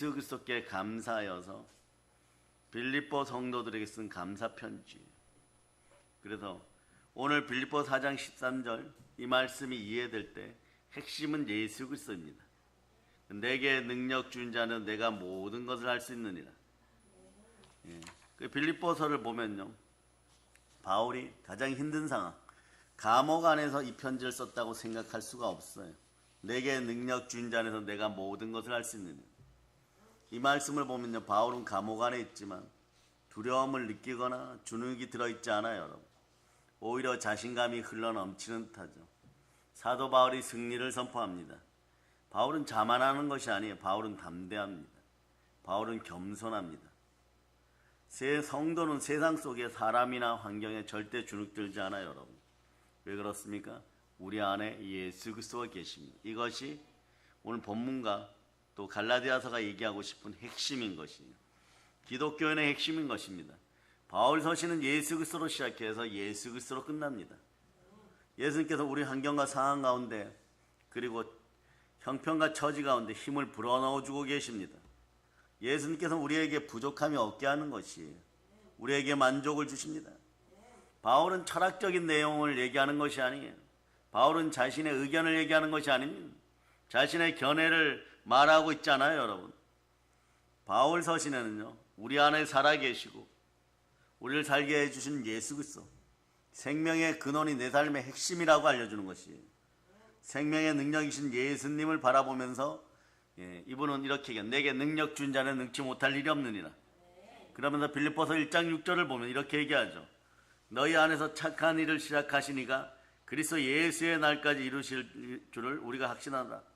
예수 그리스도께 감사하여서 빌립보 성도들에게 쓴 감사 편지. 그래서 오늘 빌립보 4장 13절 이 말씀이 이해될 때 핵심은 예수 그리스도입니다. 내게 능력 준 자는 내가 모든 것을 할 수 있느니라. 그 빌립보서를 보면요, 바울이 가장 힘든 상황, 감옥 안에서 이 편지를 썼다고 생각할 수가 없어요. 내게 능력 준 자에서 내가 모든 것을 할 수 있느니라. 이 말씀을 보면요, 바울은 감옥 안에 있지만 두려움을 느끼거나 주눅이 들어있지 않아요, 여러분. 오히려 자신감이 흘러넘치는 듯하죠. 사도 바울이 승리를 선포합니다. 바울은 자만하는 것이 아니에요. 바울은 담대합니다. 바울은 겸손합니다. 새 성도는 세상 속의 사람이나 환경에 절대 주눅들지 않아요, 여러분. 왜 그렇습니까? 우리 안에 예수 그리스도가 계십니다. 이것이 오늘 본문과 또 갈라디아서가 얘기하고 싶은 핵심인 것이에요. 기독교인의 핵심인 것입니다. 바울 서신은 예수 그리스도로 시작해서 예수 그리스도로 끝납니다. 예수님께서 우리 환경과 상황 가운데 그리고 형편과 처지 가운데 힘을 불어넣어주고 계십니다. 예수님께서 우리에게 부족함이 없게 하는 것이에요. 우리에게 만족을 주십니다. 바울은 철학적인 내용을 얘기하는 것이 아니에요. 바울은 자신의 의견을 얘기하는 것이 아닙니다. 자신의 견해를 말하고 있잖아요, 여러분. 바울 서신에는요, 우리 안에 살아계시고 우리를 살게 해주신 예수 그리스도, 생명의 근원이 내 삶의 핵심이라고 알려주는 것이에요. 생명의 능력이신 예수님을 바라보면서 이분은 이렇게 얘기해요. 내게 능력 준 자는 능치 못할 일이 없느니라. 그러면서 빌립보서 1장 6절을 보면 이렇게 얘기하죠. 너희 안에서 착한 일을 시작하시니가 그리스도 예수의 날까지 이루실 줄을 우리가 확신하노라.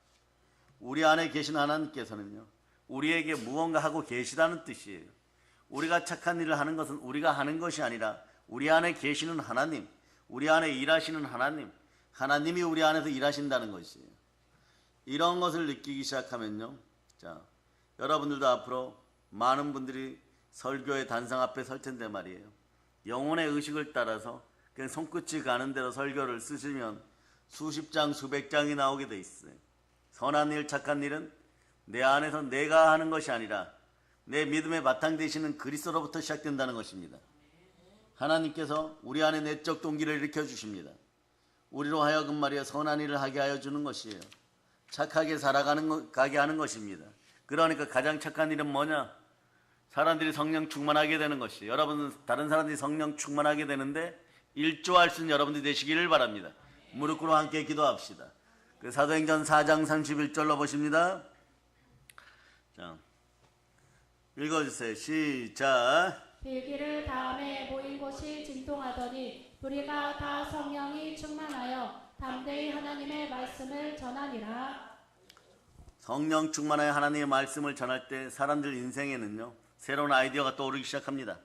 우리 안에 계신 하나님께서는요, 우리에게 무언가 하고 계시다는 뜻이에요. 우리가 착한 일을 하는 것은 우리가 하는 것이 아니라 우리 안에 계시는 하나님, 우리 안에 일하시는 하나님, 하나님이 우리 안에서 일하신다는 것이에요. 이런 것을 느끼기 시작하면요, 자, 여러분들도 앞으로 많은 분들이 설교의 단상 앞에 설 텐데 말이에요. 영혼의 의식을 따라서 그냥 손끝이 가는 대로 설교를 쓰시면 수십 장, 수백 장이 나오게 돼 있어요. 선한 일, 착한 일은 내 안에서 내가 하는 것이 아니라 내 믿음의 바탕 되시는 그리스도로부터 시작된다는 것입니다. 하나님께서 우리 안에 내적 동기를 일으켜 주십니다. 우리로 하여금 말이야 선한 일을 하게 하여 주는 것이에요. 착하게 가게 하는 것입니다. 그러니까 가장 착한 일은 뭐냐? 사람들이 성령 충만하게 되는 것이에요. 여러분은 다른 사람들이 성령 충만하게 되는데 일조할 수 있는 여러분들이 되시기를 바랍니다. 무릎 꿇어 함께 기도합시다. 그 사도행전 4장 31절로 보십니다. 자, 읽어주세요. 시작. 빌기를 다음에 모인 곳이 진동하더니 우리가 다 성령이 충만하여 담대히 하나님의 말씀을 전하니라. 성령 충만하여 하나님의 말씀을 전할 때 사람들 인생에는요, 새로운 아이디어가 떠오르기 시작합니다.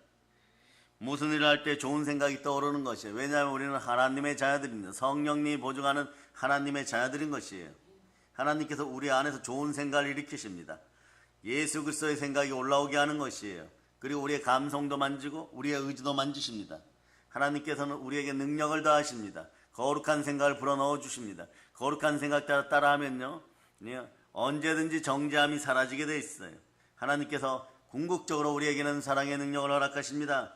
무슨 일을 할 때 좋은 생각이 떠오르는 것이에요. 왜냐하면 우리는 하나님의 자녀들입니다. 성령님이 보증하는 하나님의 자녀들인 것이에요. 하나님께서 우리 안에서 좋은 생각을 일으키십니다. 예수 그리스도의 생각이 올라오게 하는 것이에요. 그리고 우리의 감성도 만지고 우리의 의지도 만지십니다. 하나님께서는 우리에게 능력을 더하십니다. 거룩한 생각을 불어넣어 주십니다. 거룩한 생각 따라하면요, 언제든지 정죄함이 사라지게 돼 있어요. 하나님께서 궁극적으로 우리에게는 사랑의 능력을 허락하십니다.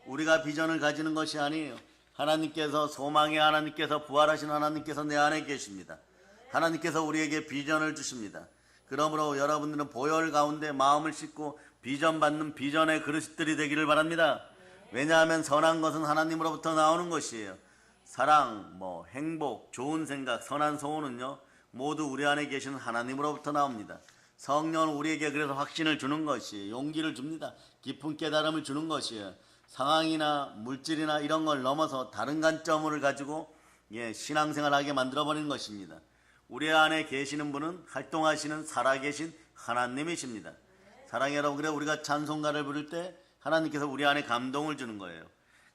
우리가 비전을 가지는 것이 아니에요. 하나님께서, 소망의 하나님께서, 부활하신 하나님께서 내 안에 계십니다. 하나님께서 우리에게 비전을 주십니다. 그러므로 여러분들은 보혈 가운데 마음을 싣고 비전 받는 비전의 그릇들이 되기를 바랍니다. 왜냐하면 선한 것은 하나님으로부터 나오는 것이에요. 사랑, 행복, 좋은 생각, 선한 소원은요, 모두 우리 안에 계시는 하나님으로부터 나옵니다. 성령은 우리에게 그래서 확신을 주는 것이에요. 용기를 줍니다. 깊은 깨달음을 주는 것이에요. 상황이나 물질이나 이런 걸 넘어서 다른 관점을 가지고 신앙생활하게 만들어버리는 것입니다. 우리 안에 계시는 분은 활동하시는 살아계신 하나님이십니다. 사랑해 여러분, 그래 우리가 찬송가를 부를 때 하나님께서 우리 안에 감동을 주는 거예요.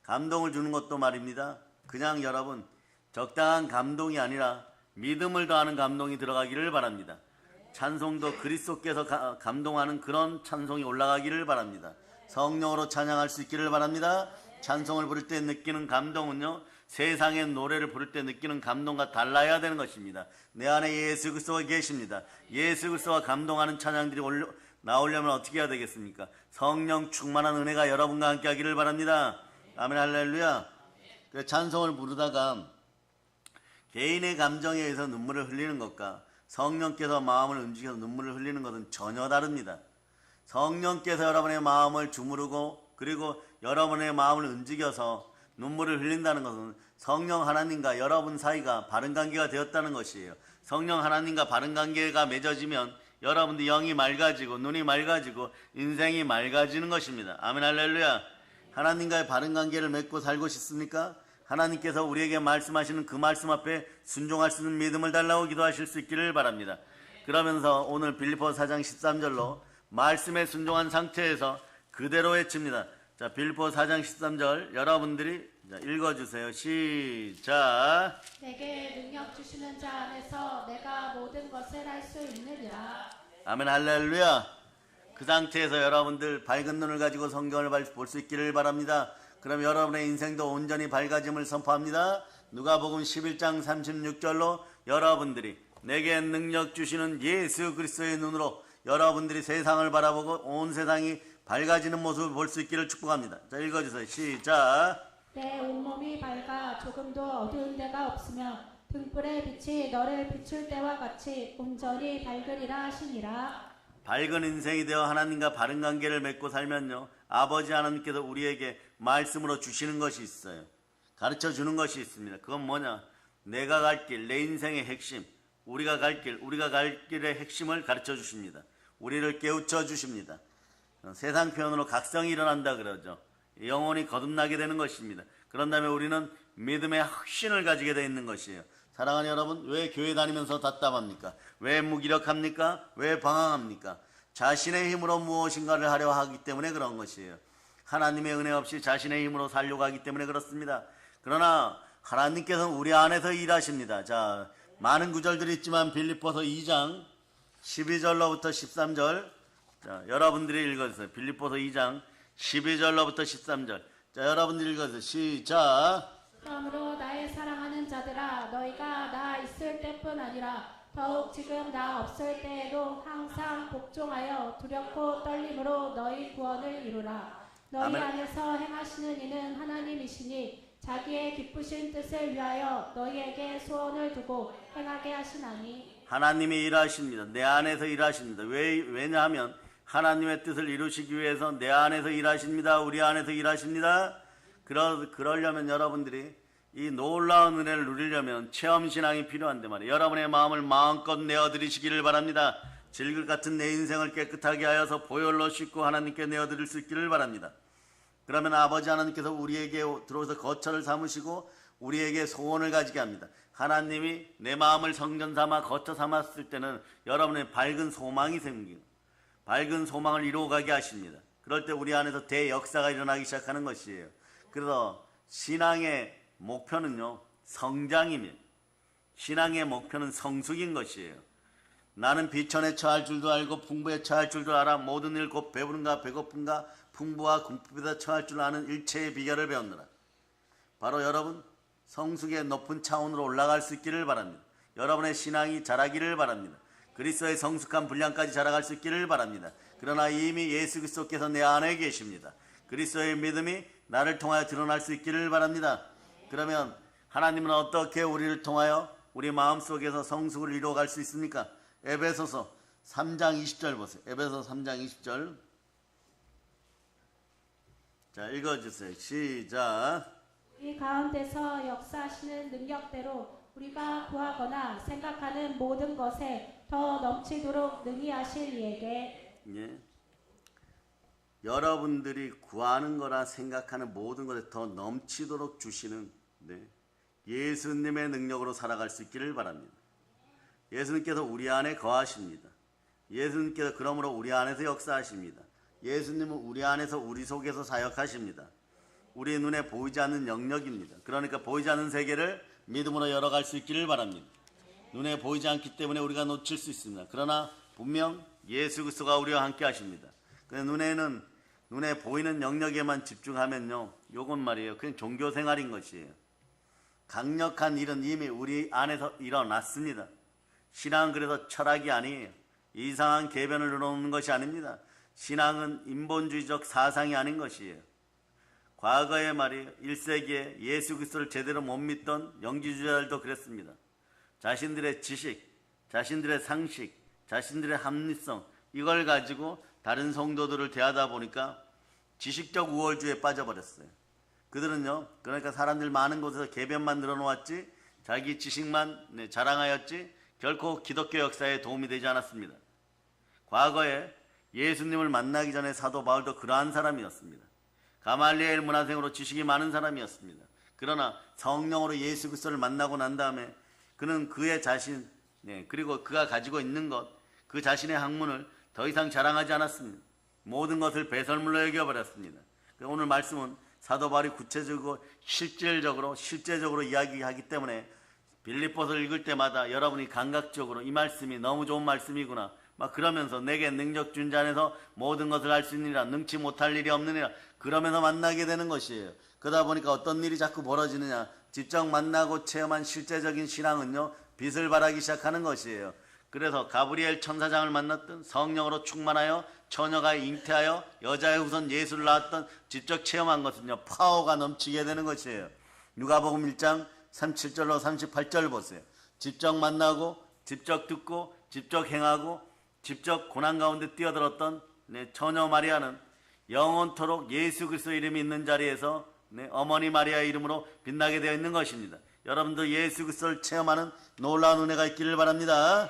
감동을 주는 것도 말입니다. 그냥 여러분 적당한 감동이 아니라 믿음을 더하는 감동이 들어가기를 바랍니다. 찬송도 그리스도께서 감동하는 그런 찬송이 올라가기를 바랍니다. 성령으로 찬양할 수 있기를 바랍니다. 찬송을 부를 때 느끼는 감동은요, 세상의 노래를 부를 때 느끼는 감동과 달라야 되는 것입니다. 내 안에 예수 그리스도가 계십니다. 예수 그리스도가 감동하는 찬양들이 나오려면 어떻게 해야 되겠습니까? 성령 충만한 은혜가 여러분과 함께 하기를 바랍니다. 아멘 할렐루야. 그 찬송을 부르다가 개인의 감정에 의해서 눈물을 흘리는 것과 성령께서 마음을 움직여서 눈물을 흘리는 것은 전혀 다릅니다. 성령께서 여러분의 마음을 주무르고 그리고 여러분의 마음을 움직여서 눈물을 흘린다는 것은 성령 하나님과 여러분 사이가 바른 관계가 되었다는 것이에요. 성령 하나님과 바른 관계가 맺어지면 여러분들 영이 맑아지고 눈이 맑아지고 인생이 맑아지는 것입니다. 아멘 할렐루야. 하나님과의 바른 관계를 맺고 살고 싶습니까? 하나님께서 우리에게 말씀하시는 그 말씀 앞에 순종할 수 있는 믿음을 달라고 기도하실 수 있기를 바랍니다. 그러면서 오늘 빌립보서 4장 13절로 말씀에 순종한 상태에서 그대로 외칩니다. 자, 빌립보서 4장 13절 여러분들이 읽어주세요. 시작. 내게 능력 주시는 자 안에서 내가 모든 것을 할 수 있느니라. 아멘 할렐루야. 그 상태에서 여러분들 밝은 눈을 가지고 성경을 볼 수 있기를 바랍니다. 그럼 여러분의 인생도 온전히 밝아짐을 선포합니다. 누가복음 11장 36절로 여러분들이 내게 능력 주시는 예수 그리스도의 눈으로 여러분들이 세상을 바라보고 온 세상이 밝아지는 모습을 볼 수 있기를 축복합니다. 자, 읽어주세요. 시작. 내 온몸이 밝아 조금도 어두운 데가 없으며 등불의 빛이 너를 비출 때와 같이 온전히 밝으리라 하시니라. 밝은 인생이 되어 하나님과 바른 관계를 맺고 살면요, 아버지 하나님께서 우리에게 말씀으로 주시는 것이 있어요. 가르쳐 주는 것이 있습니다. 그건 뭐냐? 내가 갈 길, 내 인생의 핵심, 우리가 갈 길의 핵심을 가르쳐 주십니다. 우리를 깨우쳐 주십니다. 세상 표현으로 각성이 일어난다 그러죠. 영혼이 거듭나게 되는 것입니다. 그런 다음에 우리는 믿음의 확신을 가지게 되어 있는 것이에요. 사랑하는 여러분, 왜 교회 다니면서 답답합니까? 왜 무기력합니까? 왜 방황합니까? 자신의 힘으로 무엇인가를 하려 하기 때문에 그런 것이에요. 하나님의 은혜 없이 자신의 힘으로 살려고 하기 때문에 그렇습니다. 그러나 하나님께서는 우리 안에서 일하십니다. 자, 많은 구절들이 있지만 빌립보서 2장 12절로부터 13절, 자, 여러분들이 읽어주세요. 빌립보서 2장 12절로부터 13절. 자, 여러분들이 읽어주세요. 시작. 그러므로 나의 사랑하는 자들아, 너희가 나 있을 때뿐 아니라 더욱 지금 나 없을 때에도 항상 복종하여 두렵고 떨림으로 너희 구원을 이루라. 너희 아멘. 안에서 행하시는 이는 하나님이시니 자기의 기쁘신 뜻을 위하여 너희에게 소원을 두고 행하게 하시나니. 하나님이 일하십니다. 내 안에서 일하십니다. 왜냐하면 하나님의 뜻을 이루시기 위해서 내 안에서 일하십니다. 우리 안에서 일하십니다. 그러려면 여러분들이 이 놀라운 은혜를 누리려면 체험신앙이 필요한데 말이에요. 여러분의 마음을 마음껏 내어드리시기를 바랍니다. 질글 같은 내 인생을 깨끗하게 하여서 보혈로 씻고 하나님께 내어드릴 수 있기를 바랍니다. 그러면 아버지 하나님께서 우리에게 들어오셔서 거처를 삼으시고 우리에게 소원을 가지게 합니다. 하나님이 내 마음을 성전 삼아 거처 삼았을 때는 여러분의 밝은 소망이 생기고 밝은 소망을 이루어가게 하십니다. 그럴 때 우리 안에서 대역사가 일어나기 시작하는 것이에요. 그래서 신앙의 목표는요, 성장이며 신앙의 목표는 성숙인 것이에요. 나는 비천에 처할 줄도 알고 풍부에 처할 줄도 알아. 모든 일 곧 배부른가 배고픈가 풍부와 궁핍에다 처할 줄 아는 일체의 비결을 배웠느라. 바로 여러분 성숙의 높은 차원으로 올라갈 수 있기를 바랍니다. 여러분의 신앙이 자라기를 바랍니다. 그리스도의 성숙한 분량까지 자라갈 수 있기를 바랍니다. 그러나 이미 예수 그리스도께서 내 안에 계십니다. 그리스도의 믿음이 나를 통하여 드러날 수 있기를 바랍니다. 그러면 하나님은 어떻게 우리를 통하여 우리 마음속에서 성숙을 이루어갈 수 있습니까? 에베소서 3장 20절 보세요. 에베소서 3장 20절. 자, 읽어주세요. 시작. 이 가운데서 역사하시는 능력대로 우리가 구하거나 생각하는 모든 것에 더 넘치도록 능히 하실 이에게. 예. 여러분들이 구하는 거나 생각하는 모든 것에 더 넘치도록 주시는 예수님의 능력으로 살아갈 수 있기를 바랍니다. 예수님께서 우리 안에 거하십니다. 예수님께서 그러므로 우리 안에서 역사하십니다. 예수님은 우리 안에서 우리 속에서 사역하십니다. 우리 눈에 보이지 않는 영역입니다. 그러니까 보이지 않는 세계를 믿음으로 열어갈 수 있기를 바랍니다. 눈에 보이지 않기 때문에 우리가 놓칠 수 있습니다. 그러나 분명 예수 그리스도가 우리와 함께 하십니다. 눈에 보이는 영역에만 집중하면요, 요건 말이에요, 그냥 종교 생활인 것이에요. 강력한 일은 이미 우리 안에서 일어났습니다. 신앙은 그래서 철학이 아니에요. 이상한 계변을 늘어놓는 것이 아닙니다. 신앙은 인본주의적 사상이 아닌 것이에요. 과거에 말이에요. 1세기에 예수 그리스도를 제대로 못 믿던 영지주의자들도 그랬습니다. 자신들의 지식, 자신들의 상식, 자신들의 합리성 이걸 가지고 다른 성도들을 대하다 보니까 지식적 우월주의에 빠져버렸어요. 그들은요. 그러니까 사람들 많은 곳에서 계변만 늘어놓았지 자기 지식만 자랑하였지 결코 기독교 역사에 도움이 되지 않았습니다. 과거에 예수님을 만나기 전에 사도 바울도 그러한 사람이었습니다. 가말리엘 문화생으로 지식이 많은 사람이었습니다. 그러나 성령으로 예수 그리스도를 만나고 난 다음에 그는 그의 자신 그리고 그가 가지고 있는 것 그 자신의 학문을 더 이상 자랑하지 않았습니다. 모든 것을 배설물로 여겨버렸습니다. 오늘 말씀은 사도 바울이 구체적이고 실제적으로 이야기하기 때문에 빌립보서를 읽을 때마다 여러분이 감각적으로 이 말씀이 너무 좋은 말씀이구나 막 그러면서 내게 능력 준 자 안에서 모든 것을 할 수 있느니라 능치 못할 일이 없느니라 그러면서 만나게 되는 것이에요. 그러다 보니까 어떤 일이 자꾸 벌어지느냐 직접 만나고 체험한 실제적인 신앙은요 빛을 발하기 시작하는 것이에요. 그래서 가브리엘 천사장을 만났던 성령으로 충만하여 처녀가 잉태하여 여자의 후손 예수를 낳았던 직접 체험한 것은요 파워가 넘치게 되는 것이에요. 누가복음 1장 37절로 38절 보세요. 직접 만나고 직접 듣고 직접 행하고 직접 고난 가운데 뛰어들었던 처녀 마리아는 영원토록 예수 그리스도 이름이 있는 자리에서 어머니 마리아의 이름으로 빛나게 되어 있는 것입니다. 여러분도 예수 그리스도를 체험하는 놀라운 은혜가 있기를 바랍니다.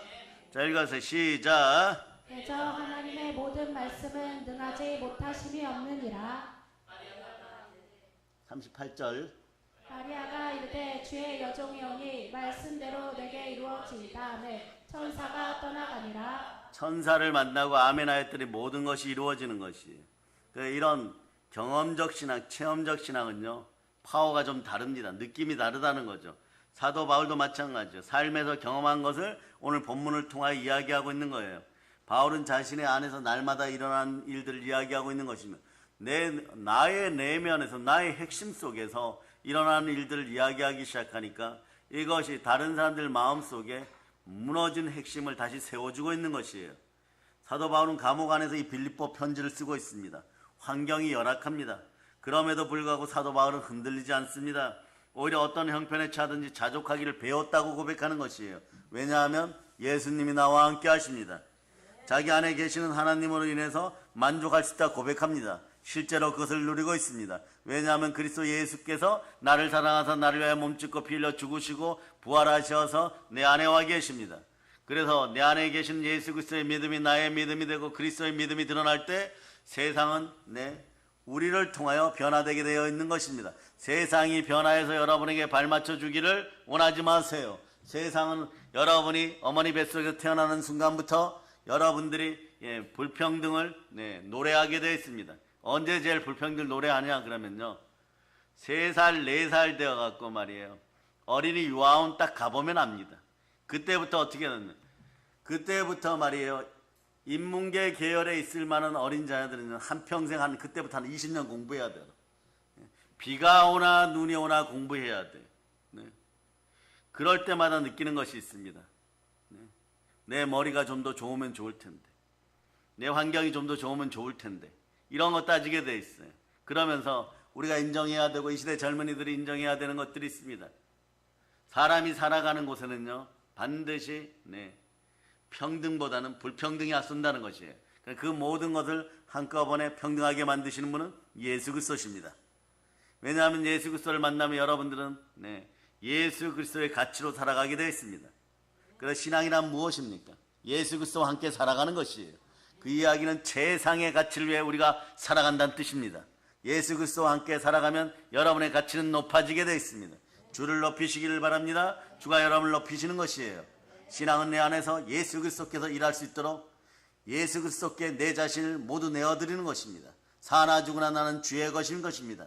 자, 읽어서 시작. 대저 하나님의 모든 말씀은 능하지 못하심이 없느니라. 38절. 마리아가 이르되 주의 여종이오니 말씀대로 내게 이루어지이다 하매 천사가 떠나가니라. 천사를 만나고 아멘 하였더니 모든 것이 이루어지는 것이에요. 이런 경험적 신앙, 체험적 신앙은요 파워가 좀 다릅니다. 느낌이 다르다는 거죠. 사도 바울도 마찬가지죠. 삶에서 경험한 것을 오늘 본문을 통하여 이야기하고 있는 거예요. 바울은 자신의 안에서 날마다 일어난 일들을 이야기하고 있는 것입니다. 나의 내면에서 나의 핵심 속에서 일어나는 일들을 이야기하기 시작하니까 이것이 다른 사람들 마음속에 무너진 핵심을 다시 세워주고 있는 것이에요. 사도 바울은 감옥 안에서 이 빌립보 편지를 쓰고 있습니다. 환경이 열악합니다. 그럼에도 불구하고 사도 바울은 흔들리지 않습니다. 오히려 어떤 형편에 처하든지 자족하기를 배웠다고 고백하는 것이에요. 왜냐하면 예수님이 나와 함께 하십니다. 자기 안에 계시는 하나님으로 인해서 만족할 수 있다고 고백합니다. 실제로 그것을 누리고 있습니다. 왜냐하면 그리스도 예수께서 나를 사랑하사 나를 위하여 몸짓고 피 흘려 죽으시고 부활하셔서 내 안에 와 계십니다. 그래서 내 안에 계신 예수 그리스도의 믿음이 나의 믿음이 되고 그리스도의 믿음이 드러날 때 세상은 우리를 통하여 변화되게 되어 있는 것입니다. 세상이 변화해서 여러분에게 발맞춰 주기를 원하지 마세요. 세상은 여러분이 어머니 뱃속에서 태어나는 순간부터 여러분들이 불평등을 노래하게 되어 있습니다. 언제 제일 불평등 노래하냐 그러면요 3살 4살 되어갖고 말이에요 어린이 유아원 딱 가보면 압니다. 그때부터 어떻게 하느냐 그때부터 말이에요 인문계 계열에 있을 만한 어린 자녀들은 한평생 그때부터 한 20년 공부해야 돼요. 비가 오나 눈이 오나 공부해야 돼. 그럴 때마다 느끼는 것이 있습니다. 내 머리가 좀 더 좋으면 좋을 텐데 내 환경이 좀 더 좋으면 좋을 텐데 이런 거 따지게 돼 있어요. 그러면서 우리가 인정해야 되고 이 시대 젊은이들이 인정해야 되는 것들이 있습니다. 사람이 살아가는 곳에는요 반드시 평등보다는 불평등이 앞선다는 것이에요. 그 모든 것을 한꺼번에 평등하게 만드시는 분은 예수 그리스도십니다. 왜냐하면 예수 그리스도를 만나면 여러분들은 예수 그리스도의 가치로 살아가게 되어 있습니다. 그래서 신앙이란 무엇입니까? 예수 그리스도와 함께 살아가는 것이에요. 그 이야기는 최상의 가치를 위해 우리가 살아간다는 뜻입니다. 예수 그리스도와 함께 살아가면 여러분의 가치는 높아지게 되어 있습니다. 주를 높이시기를 바랍니다. 주가 여러분을 높이시는 것이에요. 신앙은 내 안에서 예수 그리스도께서 일할 수 있도록 예수 그리스도께 내 자신을 모두 내어드리는 것입니다. 사나 죽으나 나는 주의 것인 것입니다.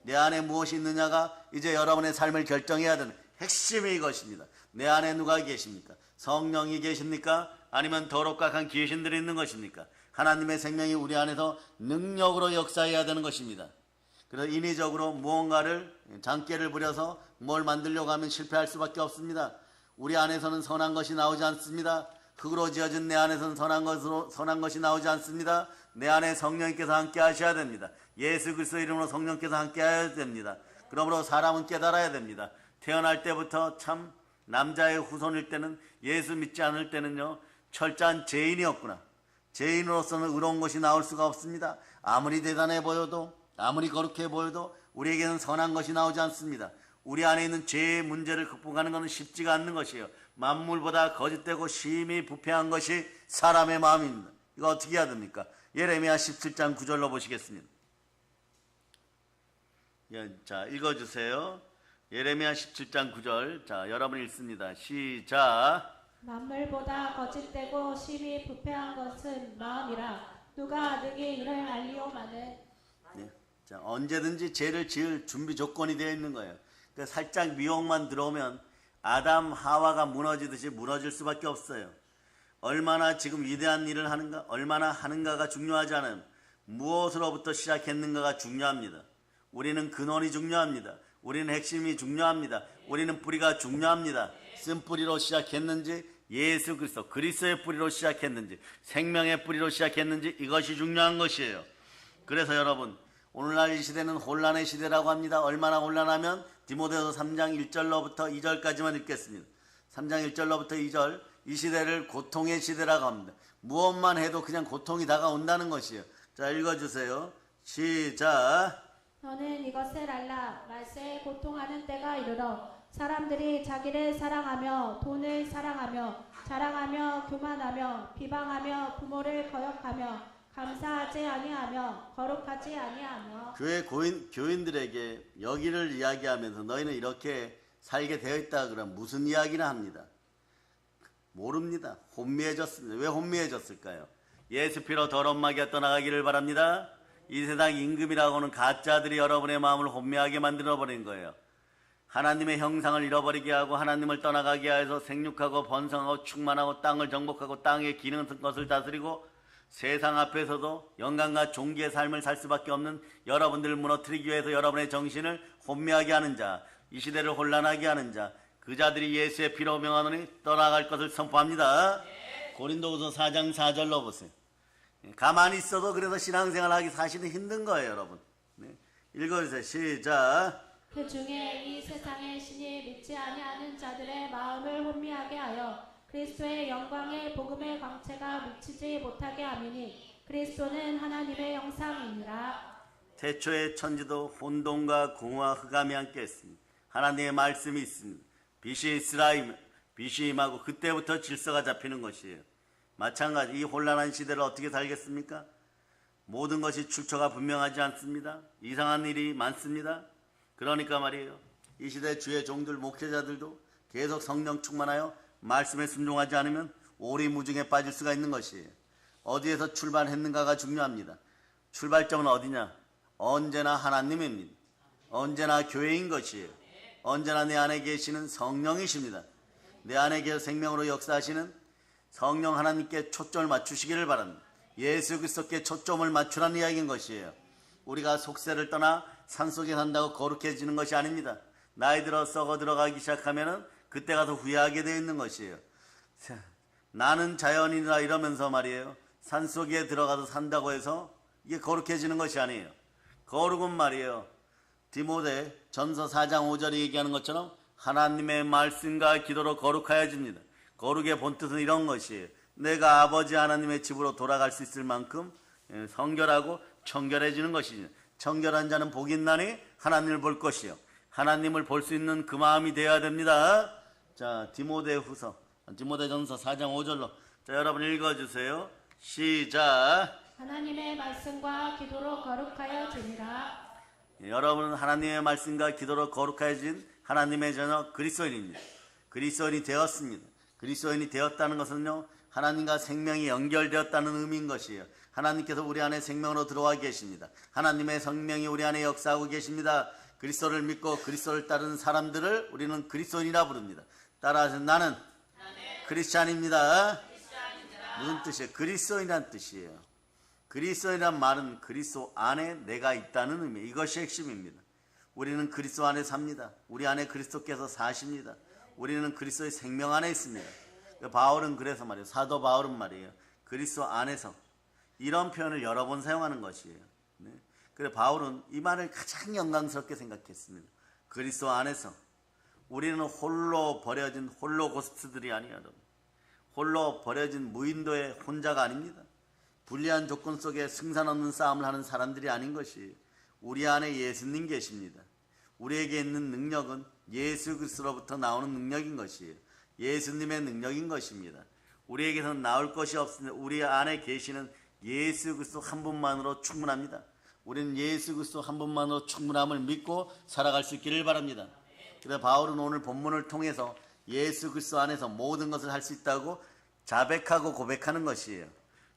내 안에 무엇이 있느냐가 이제 여러분의 삶을 결정해야 되는 핵심이 이것입니다. 내 안에 누가 계십니까? 성령이 계십니까? 아니면 더럽각한 귀신들이 있는 것입니까? 하나님의 생명이 우리 안에서 능력으로 역사해야 되는 것입니다. 그래서 인위적으로 무언가를 장깨를 부려서 뭘 만들려고 하면 실패할 수밖에 없습니다. 우리 안에서는 선한 것이 나오지 않습니다. 흙으로 지어진 내 안에서는 선한 것이 나오지 않습니다. 내 안에 성령님께서 함께 하셔야 됩니다. 예수 그리스도 이름으로 성령께서 함께 하셔야 됩니다. 그러므로 사람은 깨달아야 됩니다. 태어날 때부터 참 남자의 후손일 때는, 예수 믿지 않을 때는요, 철저한 죄인이었구나. 죄인으로서는 의로운 것이 나올 수가 없습니다. 아무리 대단해 보여도, 아무리 거룩해 보여도 우리에게는 선한 것이 나오지 않습니다. 우리 안에 있는 죄의 문제를 극복하는 것은 쉽지가 않는 것이에요. 만물보다 거짓되고 심히 부패한 것이 사람의 마음입니다. 이거 어떻게 해야 됩니까? 예레미야 17장 9절로 보시겠습니다. 자, 읽어주세요. 예레미야 17장 9절. 자, 여러분 읽습니다. 시작. 만물보다 거짓되고 심히 부패한 것은 마음이라. 누가 내게 이를 알리오마는. 자, 언제든지 죄를 지을 준비 조건이 되어 있는 거예요. 그러니까 살짝 미혹만 들어오면 아담 하와가 무너지듯이 무너질 수밖에 없어요. 얼마나 지금 위대한 일을 하는가, 얼마나 하는가가 중요하지 않아요. 무엇으로부터 시작했는가가 중요합니다. 우리는 근원이 중요합니다. 우리는 핵심이 중요합니다. 우리는 뿌리가 중요합니다. 쓴 뿌리로 시작했는지, 예수 그리스도, 그리스도의 뿌리로 시작했는지, 생명의 뿌리로 시작했는지, 이것이 중요한 것이에요. 그래서 여러분, 오늘날 이 시대는 혼란의 시대라고 합니다. 얼마나 혼란하면 디모데후서 3장 1절로부터 2절까지만 읽겠습니다. 3장 1절로부터 2절, 이 시대를 고통의 시대라고 합니다. 무엇만 해도 그냥 고통이 다가온다는 것이에요. 자, 읽어주세요. 시작. 너는 이것을 알라. 말세에 고통하는 때가 이르러 사람들이 자기를 사랑하며 돈을 사랑하며 자랑하며 교만하며 비방하며 부모를 거역하며 감사하지 아니하며 거룩하지 아니하며. 교회 교인들에게 여기를 이야기하면서 너희는 이렇게 살게 되어 있다 그러면 무슨 이야기를 합니다? 모릅니다. 혼미해졌습니다. 왜 혼미해졌을까요? 예수 피로 더러운 마귀가 떠나가기를 바랍니다. 이 세상 임금이라고는 가짜들이 여러분의 마음을 혼미하게 만들어버린 거예요. 하나님의 형상을 잃어버리게 하고 하나님을 떠나가게 해서 생육하고 번성하고 충만하고 땅을 정복하고 땅의 기능 것을 다스리고 세상 앞에서도 영광과 존귀의 삶을 살 수밖에 없는 여러분들을 무너뜨리기 위해서 여러분의 정신을 혼미하게 하는 자, 이 시대를 혼란하게 하는 자, 그 자들이 예수의 피로 명하노니 떠나갈 것을 선포합니다. 고린도후서 4장 4절로 보세요. 가만히 있어도 그래서 신앙생활 하기 사실은 힘든 거예요, 여러분. 읽어주세요. 시작. 그 중에 이 세상의 신이 믿지 아니하는 자들의 마음을 혼미하게 하여 그리스도의 영광의 복음의 광채가 미치지 못하게 함이니 그리스도는 하나님의 형상이니라. 태초의 천지도 혼돈과 공허와 흑암이 함께 했습니다. 하나님의 말씀이 있습니다. 빛이 임하고 그때부터 질서가 잡히는 것이에요. 마찬가지 이 혼란한 시대를 어떻게 살겠습니까? 모든 것이 출처가 분명하지 않습니다. 이상한 일이 많습니다. 그러니까 말이에요. 이 시대 주의 종들 목회자들도 계속 성령 충만하여 말씀에 순종하지 않으면 오리무중에 빠질 수가 있는 것이에요. 어디에서 출발했는가가 중요합니다. 출발점은 어디냐? 언제나 하나님입니다. 언제나 교회인 것이에요. 언제나 내 안에 계시는 성령이십니다. 내 안에 계셔 생명으로 역사하시는 성령 하나님께 초점을 맞추시기를 바랍니다. 예수 그리스도께 초점을 맞추라는 이야기인 것이에요. 우리가 속세를 떠나 산속에 산다고 거룩해지는 것이 아닙니다. 나이 들어 썩어 들어가기 시작하면은 그때 가서 후회하게 되어 있는 것이에요. 나는 자연이라 이러면서 말이에요. 산속에 들어가서 산다고 해서 이게 거룩해지는 것이 아니에요. 거룩은 말이에요. 디모데 전서 4장 5절에 얘기하는 것처럼 하나님의 말씀과 기도로 거룩하여집니다. 거룩의 본뜻은 이런 것이에요. 내가 아버지 하나님의 집으로 돌아갈 수 있을 만큼 성결하고 청결해지는 것이죠. 청결한 자는 복이 있나니 하나님을 볼 것이요. 하나님을 볼 수 있는 그 마음이 되어야 됩니다. 자, 디모데전서 4장 5절로 자, 여러분 읽어주세요. 시작. 하나님의 말씀과 기도로 거룩하여지니라. 여러분은 하나님의 말씀과 기도로 거룩해진 하나님의 자녀 그리스도인입니다. 그리스도인이 되었습니다. 그리스도인이 되었다는 것은요, 하나님과 생명이 연결되었다는 의미인 것이에요. 하나님께서 우리 안에 생명으로 들어와 계십니다. 하나님의 성령이 우리 안에 역사하고 계십니다. 그리스도를 믿고 그리스도를 따르는 사람들을 우리는 그리스도인이라 부릅니다. 따라서 나는 크리스찬입니다. 무슨 뜻이에요? 그리스도인이란 뜻이에요. 그리스도인이란 말은 그리스도 안에 내가 있다는 의미, 이것이 핵심입니다. 우리는 그리스도 안에 삽니다. 우리 안에 그리스도께서 사십니다. 우리는 그리스도의 생명 안에 있습니다. 바울은 그래서 말이에요. 사도 바울은 말이에요. 그리스도 안에서 이런 표현을 여러 번 사용하는 것이에요. 네. 그래서 바울은 이 말을 가장 영광스럽게 생각했습니다. 그리스도 안에서 우리는 홀로 버려진 홀로고스트들이 아니에요. 여러분. 홀로 버려진 무인도의 혼자가 아닙니다. 불리한 조건 속에 승산 없는 싸움을 하는 사람들이 아닌 것이 우리 안에 예수님 계십니다. 우리에게 있는 능력은 예수 그리스도로부터 나오는 능력인 것이에요. 예수님의 능력인 것입니다. 우리에게서는 나올 것이 없습니다. 우리 안에 계시는 예수 그리스도 한 분만으로 충분합니다. 우리는 예수 그리스도 한 분만으로 충분함을 믿고 살아갈 수 있기를 바랍니다. 그래서 바울은 오늘 본문을 통해서 예수 그리스도 안에서 모든 것을 할 수 있다고 자백하고 고백하는 것이에요.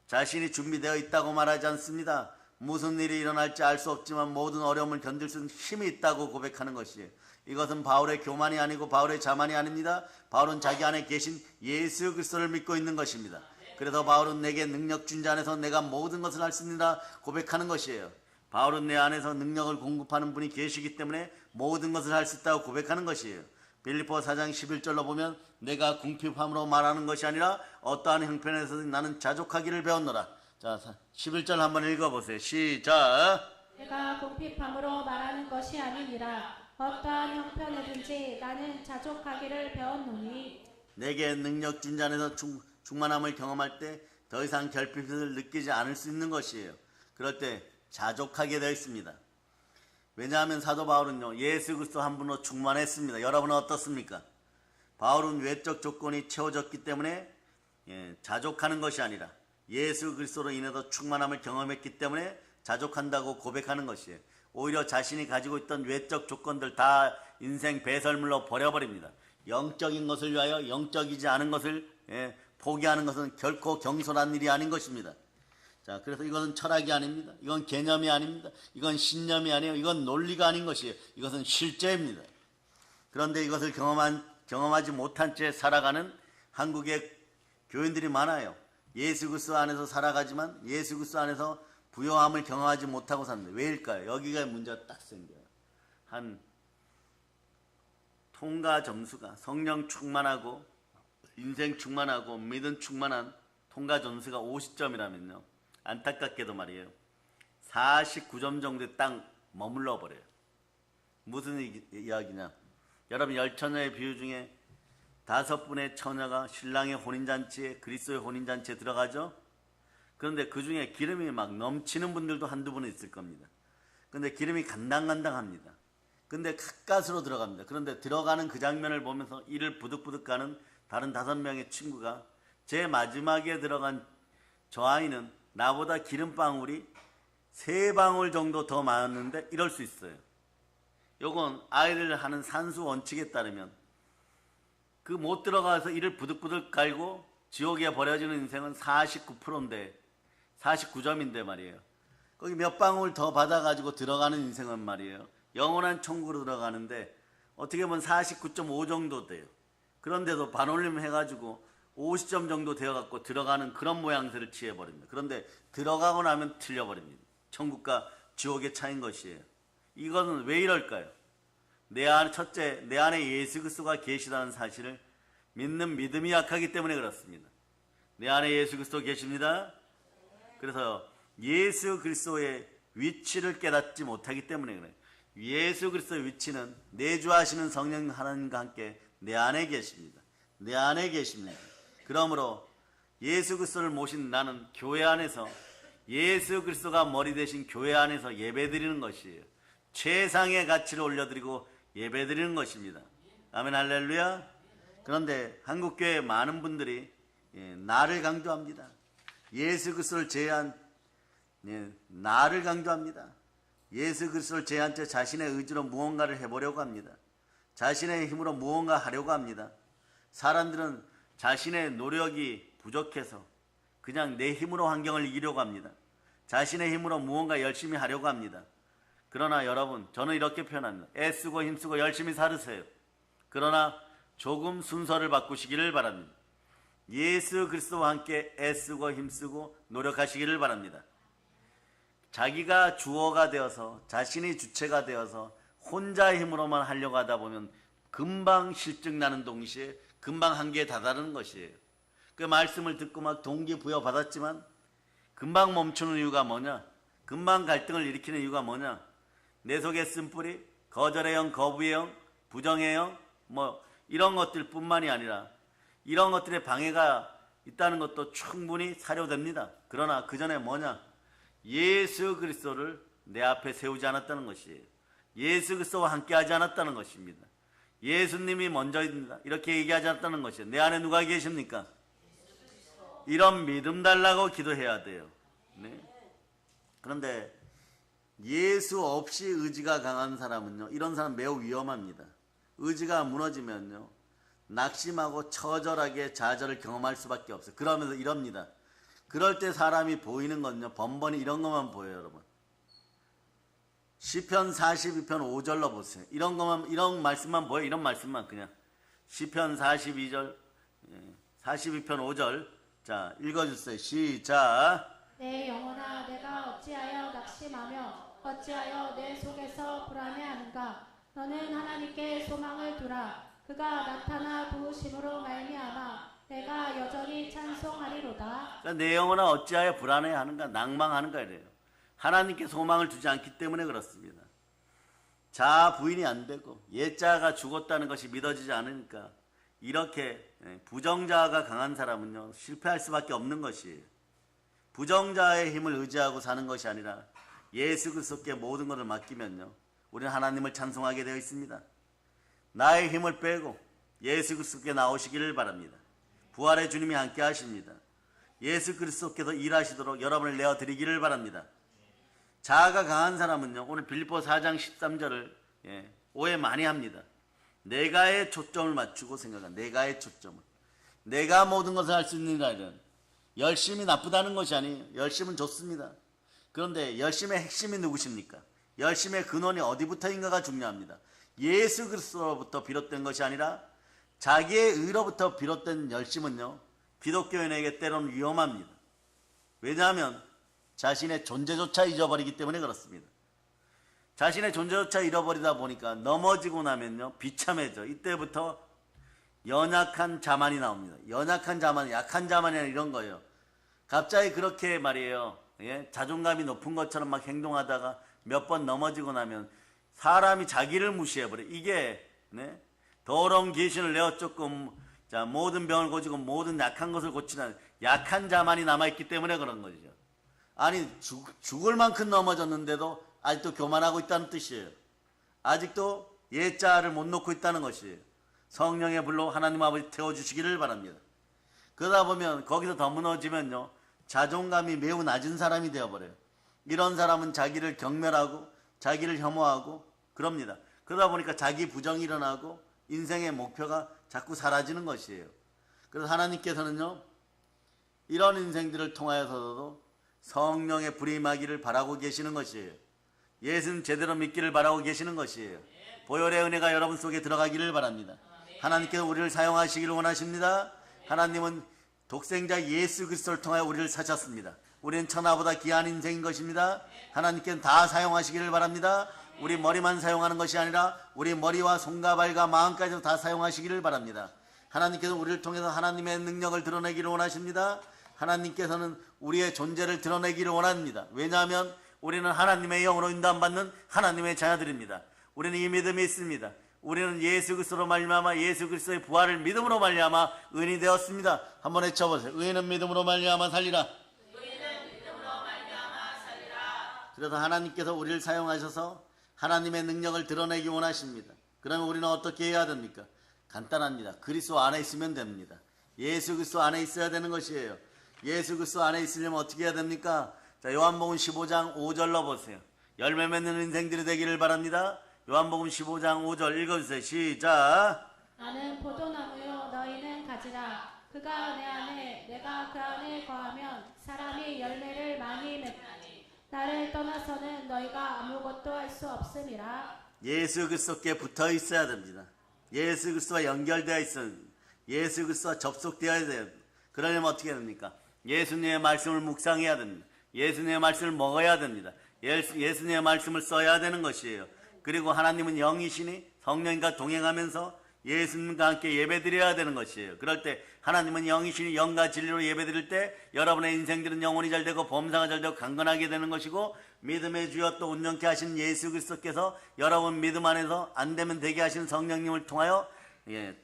자신이 준비되어 있다고 말하지 않습니다. 무슨 일이 일어날지 알 수 없지만 모든 어려움을 견딜 수 있는 힘이 있다고 고백하는 것이에요. 이것은 바울의 교만이 아니고 바울의 자만이 아닙니다. 바울은 자기 안에 계신 예수 그리스도를 믿고 있는 것입니다. 그래서 바울은 내게 능력 준 자 안에서 내가 모든 것을 할 수 있느라 고백하는 것이에요. 바울은 내 안에서 능력을 공급하는 분이 계시기 때문에 모든 것을 할 수 있다고 고백하는 것이에요. 빌립보 4장 11절로 보면 내가 궁핍함으로 말하는 것이 아니라 어떠한 형편에서 나는 자족하기를 배웠노라. 자, 11절 한번 읽어보세요. 시작. 내가 궁핍함으로 말하는 것이 아니니라 어떠한 형편에든지 나는 자족하기를 배웠노니. 내게 능력 준 자 안에서 충만함을 경험할 때 더 이상 결핍을 느끼지 않을 수 있는 것이에요. 그럴 때 자족하게 되어 있습니다. 왜냐하면 사도 바울은요 예수 그리스도 한 분으로 충만했습니다. 여러분은 어떻습니까? 바울은 외적 조건이 채워졌기 때문에 자족하는 것이 아니라 예수 그리스도로 인해서 충만함을 경험했기 때문에 자족한다고 고백하는 것이에요. 오히려 자신이 가지고 있던 외적 조건들 다 인생 배설물로 버려버립니다. 영적인 것을 위하여 영적이지 않은 것을 포기하는 것은 결코 경솔한 일이 아닌 것입니다. 자, 그래서 이것은 철학이 아닙니다. 이건 개념이 아닙니다. 이건 신념이 아니에요. 이건 논리가 아닌 것이에요. 이것은 실제입니다. 그런데 이것을 경험하지 못한 채 살아가는 한국의 교인들이 많아요. 예수 그리스도 안에서 살아가지만 예수 그리스도 안에서 부요함을 경험하지 못하고 삽니다. 왜일까요? 여기가 문제가 딱 생겨요. 한 통과 점수가 성령 충만하고 인생 충만하고 믿음 충만한 통과 점수가 50점이라면요. 안타깝게도 말이에요. 49점 정도에 딱 머물러 버려요. 무슨 이야기냐? 여러분 열처녀의 비유 중에 5분의 처녀가 신랑의 혼인잔치에 그리스도의 혼인잔치에 들어가죠. 그런데 그 중에 기름이 막 넘치는 분들도 한두 분은 있을 겁니다. 그런데 기름이 간당간당합니다. 근데 가까스로 들어갑니다. 그런데 들어가는 그 장면을 보면서 이를 부득부득 가는 다른 5명의 친구가 제 마지막에 들어간 저 아이는 나보다 기름방울이 3방울 정도 더 많았는데 이럴 수 있어요. 요건 아이들 하는 산수 원칙에 따르면 그 못 들어가서 이를 부득부득 갈고 지옥에 버려지는 인생은 49%인데 49점인데 말이에요. 거기 몇 방울 더 받아가지고 들어가는 인생은 말이에요. 영원한 천국으로 들어가는데 어떻게 보면 49.5 정도 돼요. 그런데도 반올림 해가지고 50점 정도 되어갖고 들어가는 그런 모양새를 취해버립니다. 그런데 들어가고 나면 틀려버립니다. 천국과 지옥의 차이인 것이에요. 이거는 왜 이럴까요? 첫째, 내 안에 예수 그리스도가 계시다는 사실을 믿는 믿음이 약하기 때문에 그렇습니다. 내 안에 예수 그리스도 계십니다. 그래서 예수 그리스도의 위치를 깨닫지 못하기 때문에 그래요. 예수 그리스도의 위치는 내주하시는 성령 하나님과 함께 내 안에 계십니다. 내 안에 계십니다. 그러므로 예수 그리스도를 모신 나는 교회 안에서 예수 그리스도가 머리 대신 교회 안에서 예배드리는 것이에요. 최상의 가치를 올려드리고 예배드리는 것입니다. 아멘 할렐루야. 그런데 한국교회 많은 분들이 나를 강조합니다. 예수 그리스도를 제한 나를 강조합니다. 예수 그리스도를 제한 채 자신의 의지로 무언가를 해보려고 합니다. 자신의 힘으로 무언가 하려고 합니다. 사람들은 자신의 노력이 부족해서 그냥 내 힘으로 환경을 이기려고 합니다. 자신의 힘으로 무언가 열심히 하려고 합니다. 그러나 여러분, 저는 이렇게 표현합니다. 애쓰고 힘쓰고 열심히 살으세요. 그러나 조금 순서를 바꾸시기를 바랍니다. 예수 그리스도와 함께 애쓰고 힘쓰고 노력하시기를 바랍니다. 자기가 주어가 되어서 자신이 주체가 되어서 혼자 힘으로만 하려고 하다 보면 금방 실증나는 동시에 금방 한계에 다다르는 것이에요. 그 말씀을 듣고 막 동기부여 받았지만 금방 멈추는 이유가 뭐냐? 금방 갈등을 일으키는 이유가 뭐냐? 내 속에 쓴뿌리, 거절의 영, 거부의 영, 부정의 영, 이런 것들 뿐만이 아니라 이런 것들의 방해가 있다는 것도 충분히 사료됩니다. 그러나 그 전에 뭐냐? 예수 그리스도를 내 앞에 세우지 않았다는 것이에요. 예수 그리스도와 함께 하지 않았다는 것입니다. 예수님이 먼저입니다. 이렇게 얘기하지 않았다는 것이에요. 내 안에 누가 계십니까? 이런 믿음 달라고 기도해야 돼요. 네. 그런데 예수 없이 의지가 강한 사람은요, 이런 사람 매우 위험합니다. 의지가 무너지면요, 낙심하고 처절하게 좌절을 경험할 수밖에 없어요. 그러면서 이럽니다. 그럴 때 사람이 보이는 건요, 번번이 이런 것만 보여요, 여러분. 시편 42편 5절로 보세요. 이런 것만, 이런 말씀만 보여요. 이런 말씀만 그냥. 시편 42편 5절. 자, 읽어주세요. 시작. 내 영혼아, 내가 어찌하여 낙심하며 어찌하여 내 속에서 불안해하는가? 너는 하나님께 소망을 두라. 그가 나타나 도우심으로 말미암아 내가 여전히 찬송하리로다. 그러니까 내 영혼아 어찌하여 불안해하는가? 낭망하는가 이래요. 하나님께 소망을 두지 않기 때문에 그렇습니다. 자아 부인이 안 되고 옛자아가 죽었다는 것이 믿어지지 않으니까 이렇게 부정자아가 강한 사람은요, 실패할 수밖에 없는 것이에요. 부정자아의 힘을 의지하고 사는 것이 아니라 예수 그리스도께 모든 것을 맡기면요, 우리는 하나님을 찬송하게 되어 있습니다. 나의 힘을 빼고 예수 그리스도께 나오시기를 바랍니다. 부활의 주님이 함께 하십니다. 예수 그리스도께서 일하시도록 여러분을 내어드리기를 바랍니다. 자아가 강한 사람은요, 오늘 빌립보 4장 13절을 오해 많이 합니다. 내가의 초점을 맞추고 생각한 내가의 초점을. 내가 모든 것을 할 수 있느니라. 이런 열심이 나쁘다는 것이 아니에요. 열심은 좋습니다. 그런데 열심의 핵심이 누구십니까? 열심의 근원이 어디부터인가가 중요합니다. 예수 그리스도로부터 비롯된 것이 아니라 자기의 의로부터 비롯된 열심은요, 기독교인에게 때로는 위험합니다. 왜냐하면 자신의 존재조차 잊어버리기 때문에 그렇습니다. 자신의 존재조차 잃어버리다 보니까 넘어지고 나면요, 비참해져. 이때부터 연약한 자만이 나옵니다. 연약한 자만, 약한 자만이 아니라 이런 거예요. 갑자기 그렇게 말이에요, 자존감이 높은 것처럼 막 행동하다가 몇 번 넘어지고 나면 사람이 자기를 무시해버려. 이게 더러운 귀신을 내어 쫓고 모든 병을 고치고 모든 약한 것을 고치는 약한 자만이 남아있기 때문에 그런 거죠. 아니 죽을 만큼 넘어졌는데도 아직도 교만하고 있다는 뜻이에요. 아직도 옛자아를 못 놓고 있다는 것이에요. 성령의 불로 하나님 아버지 태워주시기를 바랍니다. 그러다 보면 거기서 더 무너지면요, 자존감이 매우 낮은 사람이 되어버려요. 이런 사람은 자기를 경멸하고 자기를 혐오하고 그럽니다. 그러다 보니까 자기 부정이 일어나고 인생의 목표가 자꾸 사라지는 것이에요. 그래서 하나님께서는요, 이런 인생들을 통하여서도 성령의 불이 임하기를 바라고 계시는 것이에요. 예수는 제대로 믿기를 바라고 계시는 것이에요. 보혈의 은혜가 여러분 속에 들어가기를 바랍니다. 하나님께서 우리를 사용하시기를 원하십니다. 하나님은 독생자 예수 그리스도를 통하여 우리를 사셨습니다. 우리는 천하보다 귀한 인생인 것입니다. 하나님께는 다 사용하시기를 바랍니다. 우리 머리만 사용하는 것이 아니라 우리 머리와 손과 발과 마음까지도 다 사용하시기를 바랍니다. 하나님께서 우리를 통해서 하나님의 능력을 드러내기를 원하십니다. 하나님께서는 우리의 존재를 드러내기를 원합니다. 왜냐하면 우리는 하나님의 영으로 인도받는 하나님의 자녀들입니다. 우리는 이 믿음이 있습니다. 우리는 예수 그리스도로 말미암아 예수 그리스도의 부활을 믿음으로 말미암아 의인이 되었습니다. 한번 외쳐보세요. 의인은 믿음으로 말미암아 살리라. 그래서 하나님께서 우리를 사용하셔서 하나님의 능력을 드러내기 원하십니다. 그러면 우리는 어떻게 해야 됩니까? 간단합니다. 그리스도 안에 있으면 됩니다. 예수 그리스도 안에 있어야 되는 것이에요. 예수 그리스도 안에 있으려면 어떻게 해야 됩니까? 자, 요한복음 15장 5절로 보세요. 열매 맺는 인생들이 되기를 바랍니다. 요한복음 15장 5절 읽어주세요. 시작. 나는 포도나무요 너희는 가지라. 그가 내 안에 내가 그 안에 거하면 사람이 열매를 많이 맺나니 나를 떠나서는 너희가 아무것도 할 수 없음이라. 예수 그리스도께 붙어 있어야 됩니다. 예수 그리스도와 연결되어 있어야 됩니다. 예수 그리스도와 접속되어야 돼요. 그러려면 어떻게 해야 됩니까? 예수님의 말씀을 묵상해야 됩니다. 예수님의 말씀을 먹어야 됩니다. 예수님의 말씀을 써야 되는 것이에요. 그리고 하나님은 영이시니 성령과 동행하면서 예수님과 함께 예배드려야 되는 것이에요. 그럴 때 하나님은 영이시니 영과 진리로 예배드릴 때 여러분의 인생들은 영혼이 잘 되고 범사가 잘 되고 강건하게 되는 것이고, 믿음의 주여 또 온전케 하신 예수 그리스도께서 여러분 믿음 안에서 안 되면 되게 하시는 성령님을 통하여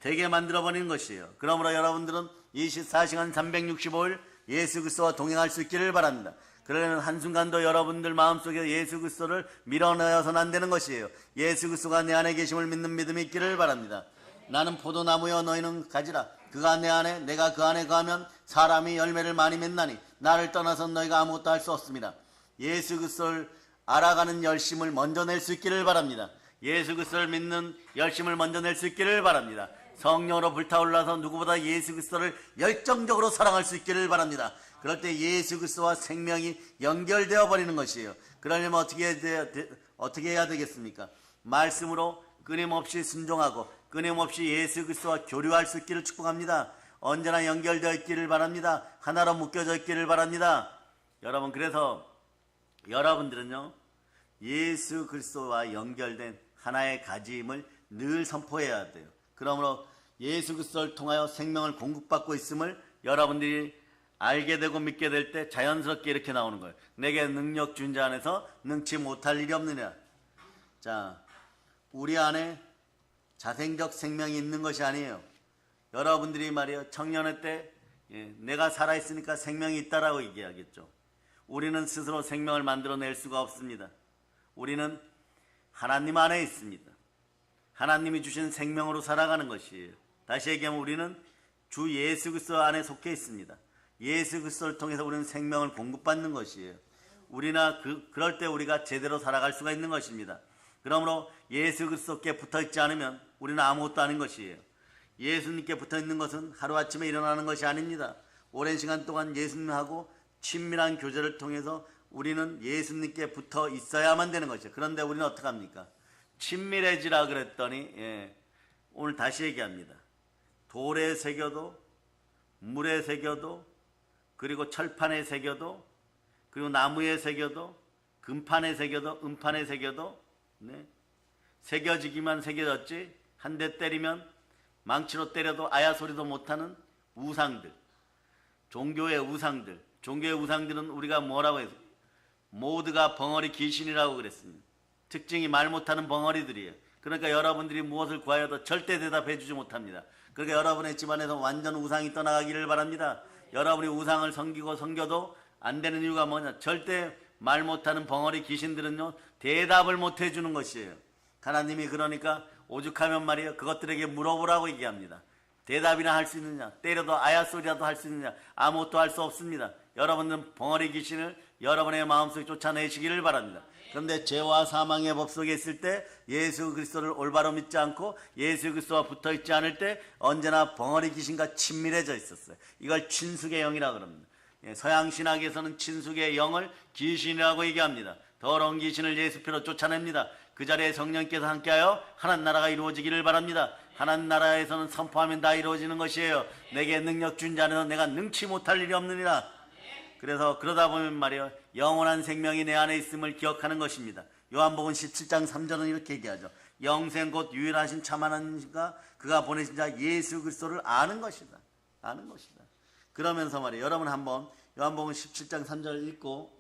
되게 만들어버리는 것이에요. 그러므로 여러분들은 24시간 365일 예수 그리스도와 동행할 수 있기를 바랍니다. 그러면 한순간도 여러분들 마음속에 예수 그리스도를 밀어넣어서는 안 되는 것이에요. 예수 그리스도가 내 안에 계심을 믿는 믿음이 있기를 바랍니다. 나는 포도나무여 너희는 가지라. 그가 내 안에 내가 그 안에 거하면 사람이 열매를 많이 맺나니 나를 떠나서 너희가 아무것도 할 수 없습니다. 예수 그리스도를 알아가는 열심을 먼저 낼 수 있기를 바랍니다. 예수 그리스도를 믿는 열심을 먼저 낼 수 있기를 바랍니다. 성령으로 불타올라서 누구보다 예수 그리스도를 열정적으로 사랑할 수 있기를 바랍니다. 그럴 때 예수 그리스도와 생명이 연결되어 버리는 것이에요. 그러려면 어떻게 해야 되겠습니까? 말씀으로 끊임없이 순종하고 끊임없이 예수 그리스도와 교류할 수 있기를 축복합니다. 언제나 연결되어 있기를 바랍니다. 하나로 묶여져 있기를 바랍니다. 여러분, 그래서 여러분들은요, 예수 그리스도와 연결된 하나의 가지임을 늘 선포해야 돼요. 그러므로 예수 그리스도를 통하여 생명을 공급받고 있음을 여러분들이 알게 되고 믿게 될 때 자연스럽게 이렇게 나오는 거예요. 내게 능력 준 자 안에서 능치 못할 일이 없느냐. 자, 우리 안에 자생적 생명이 있는 것이 아니에요. 여러분들이 말이에요, 청년의 때 내가 살아있으니까 생명이 있다라고 얘기하겠죠. 우리는 스스로 생명을 만들어낼 수가 없습니다. 우리는 하나님 안에 있습니다. 하나님이 주신 생명으로 살아가는 것이에요. 다시 얘기하면 우리는 주 예수 그리스도 안에 속해 있습니다. 예수 그리스도를 통해서 우리는 생명을 공급받는 것이에요. 그럴 때 우리가 제대로 살아갈 수가 있는 것입니다. 그러므로 예수 그리스도께 붙어있지 않으면 우리는 아무것도 아닌 것이에요. 예수님께 붙어있는 것은 하루아침에 일어나는 것이 아닙니다. 오랜 시간 동안 예수님하고 친밀한 교제를 통해서 우리는 예수님께 붙어 있어야만 되는 것이에요. 그런데 우리는 어떻게 합니까? 친밀해지라 그랬더니 오늘 다시 얘기합니다. 돌에 새겨도 물에 새겨도 그리고 철판에 새겨도 그리고 나무에 새겨도 금판에 새겨도 음판에 새겨도 새겨지기만 새겨졌지 한 대 때리면 망치로 때려도 아야 소리도 못하는 우상들, 종교의 우상들은 우리가 뭐라고 해서 모두가 벙어리 귀신이라고 그랬습니다. 특징이 말 못하는 벙어리들이에요. 그러니까 여러분들이 무엇을 구하여도 절대 대답해 주지 못합니다. 그러니까 여러분의 집안에서 완전 우상이 떠나가기를 바랍니다. 여러분이 우상을 섬겨도 안 되는 이유가 뭐냐? 절대 말 못하는 벙어리 귀신들은요, 대답을 못 해주는 것이에요. 하나님이 그러니까 오죽하면 말이에요, 그것들에게 물어보라고 얘기합니다. 대답이나 할 수 있느냐? 때려도 아야 소리라도 할 수 있느냐? 아무것도 할 수 없습니다. 여러분은 벙어리 귀신을 여러분의 마음속에 쫓아내시기를 바랍니다. 그런데 죄와 사망의 법 속에 있을 때 예수 그리스도를 올바로 믿지 않고 예수 그리스도와 붙어있지 않을 때 언제나 벙어리 귀신과 친밀해져 있었어요. 이걸 친숙의 영이라고 그럽니다. 서양 신학에서는 친숙의 영을 귀신이라고 얘기합니다. 더러운 귀신을 예수 피로 쫓아냅니다. 그 자리에 성령께서 함께하여 하나님 나라가 이루어지기를 바랍니다. 하나님 나라에서는 선포하면 다 이루어지는 것이에요. 내게 능력 준 자는 내가 능치 못할 일이 없느니라. 그래서 그러다 보면 말이에요, 영원한 생명이 내 안에 있음을 기억하는 것입니다. 요한복음 17장 3절은 이렇게 얘기하죠. 영생 곧 유일하신 참 하나님과 그가 보내신 자 예수 그리스도를 아는 것이다. 아는 것이다. 그러면서 말이에요, 여러분 한번 요한복음 17장 3절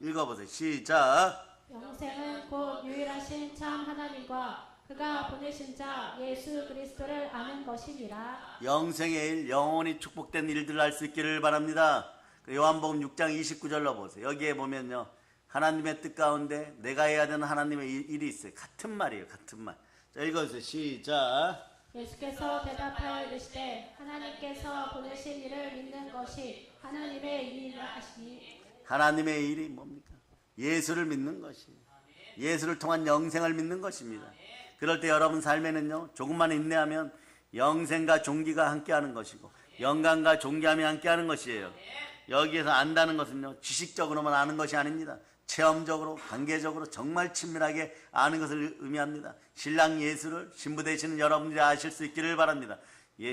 읽어보세요. 시작. 영생은 곧 유일하신 참 하나님과 그가 보내신 자 예수 그리스도를 아는 것이니라. 영생의 일, 영원히 축복된 일들을 할 수 있기를 바랍니다. 요한복음 6장 29절로 보세요. 여기에 보면요, 하나님의 뜻 가운데 내가 해야 되는 하나님의 일이 있어요. 같은 말이에요. 같은 말. 자, 읽어주세요. 시작. 예수께서 대답하여 이르시되 하나님께서 보내신 이를 믿는 것이 하나님의 일이라 하시니. 하나님의 일이 뭡니까? 예수를 믿는 것이에요. 예수를 통한 영생을 믿는 것입니다. 그럴 때 여러분 삶에는요, 조금만 인내하면 영생과 종기가 함께하는 것이고 영광과 존귀함이 함께하는 것이에요. 여기에서 안다는 것은요, 지식적으로만 아는 것이 아닙니다. 체험적으로, 관계적으로 정말 친밀하게 아는 것을 의미합니다. 신랑 예수를 신부 되시는 여러분들이 아실 수 있기를 바랍니다.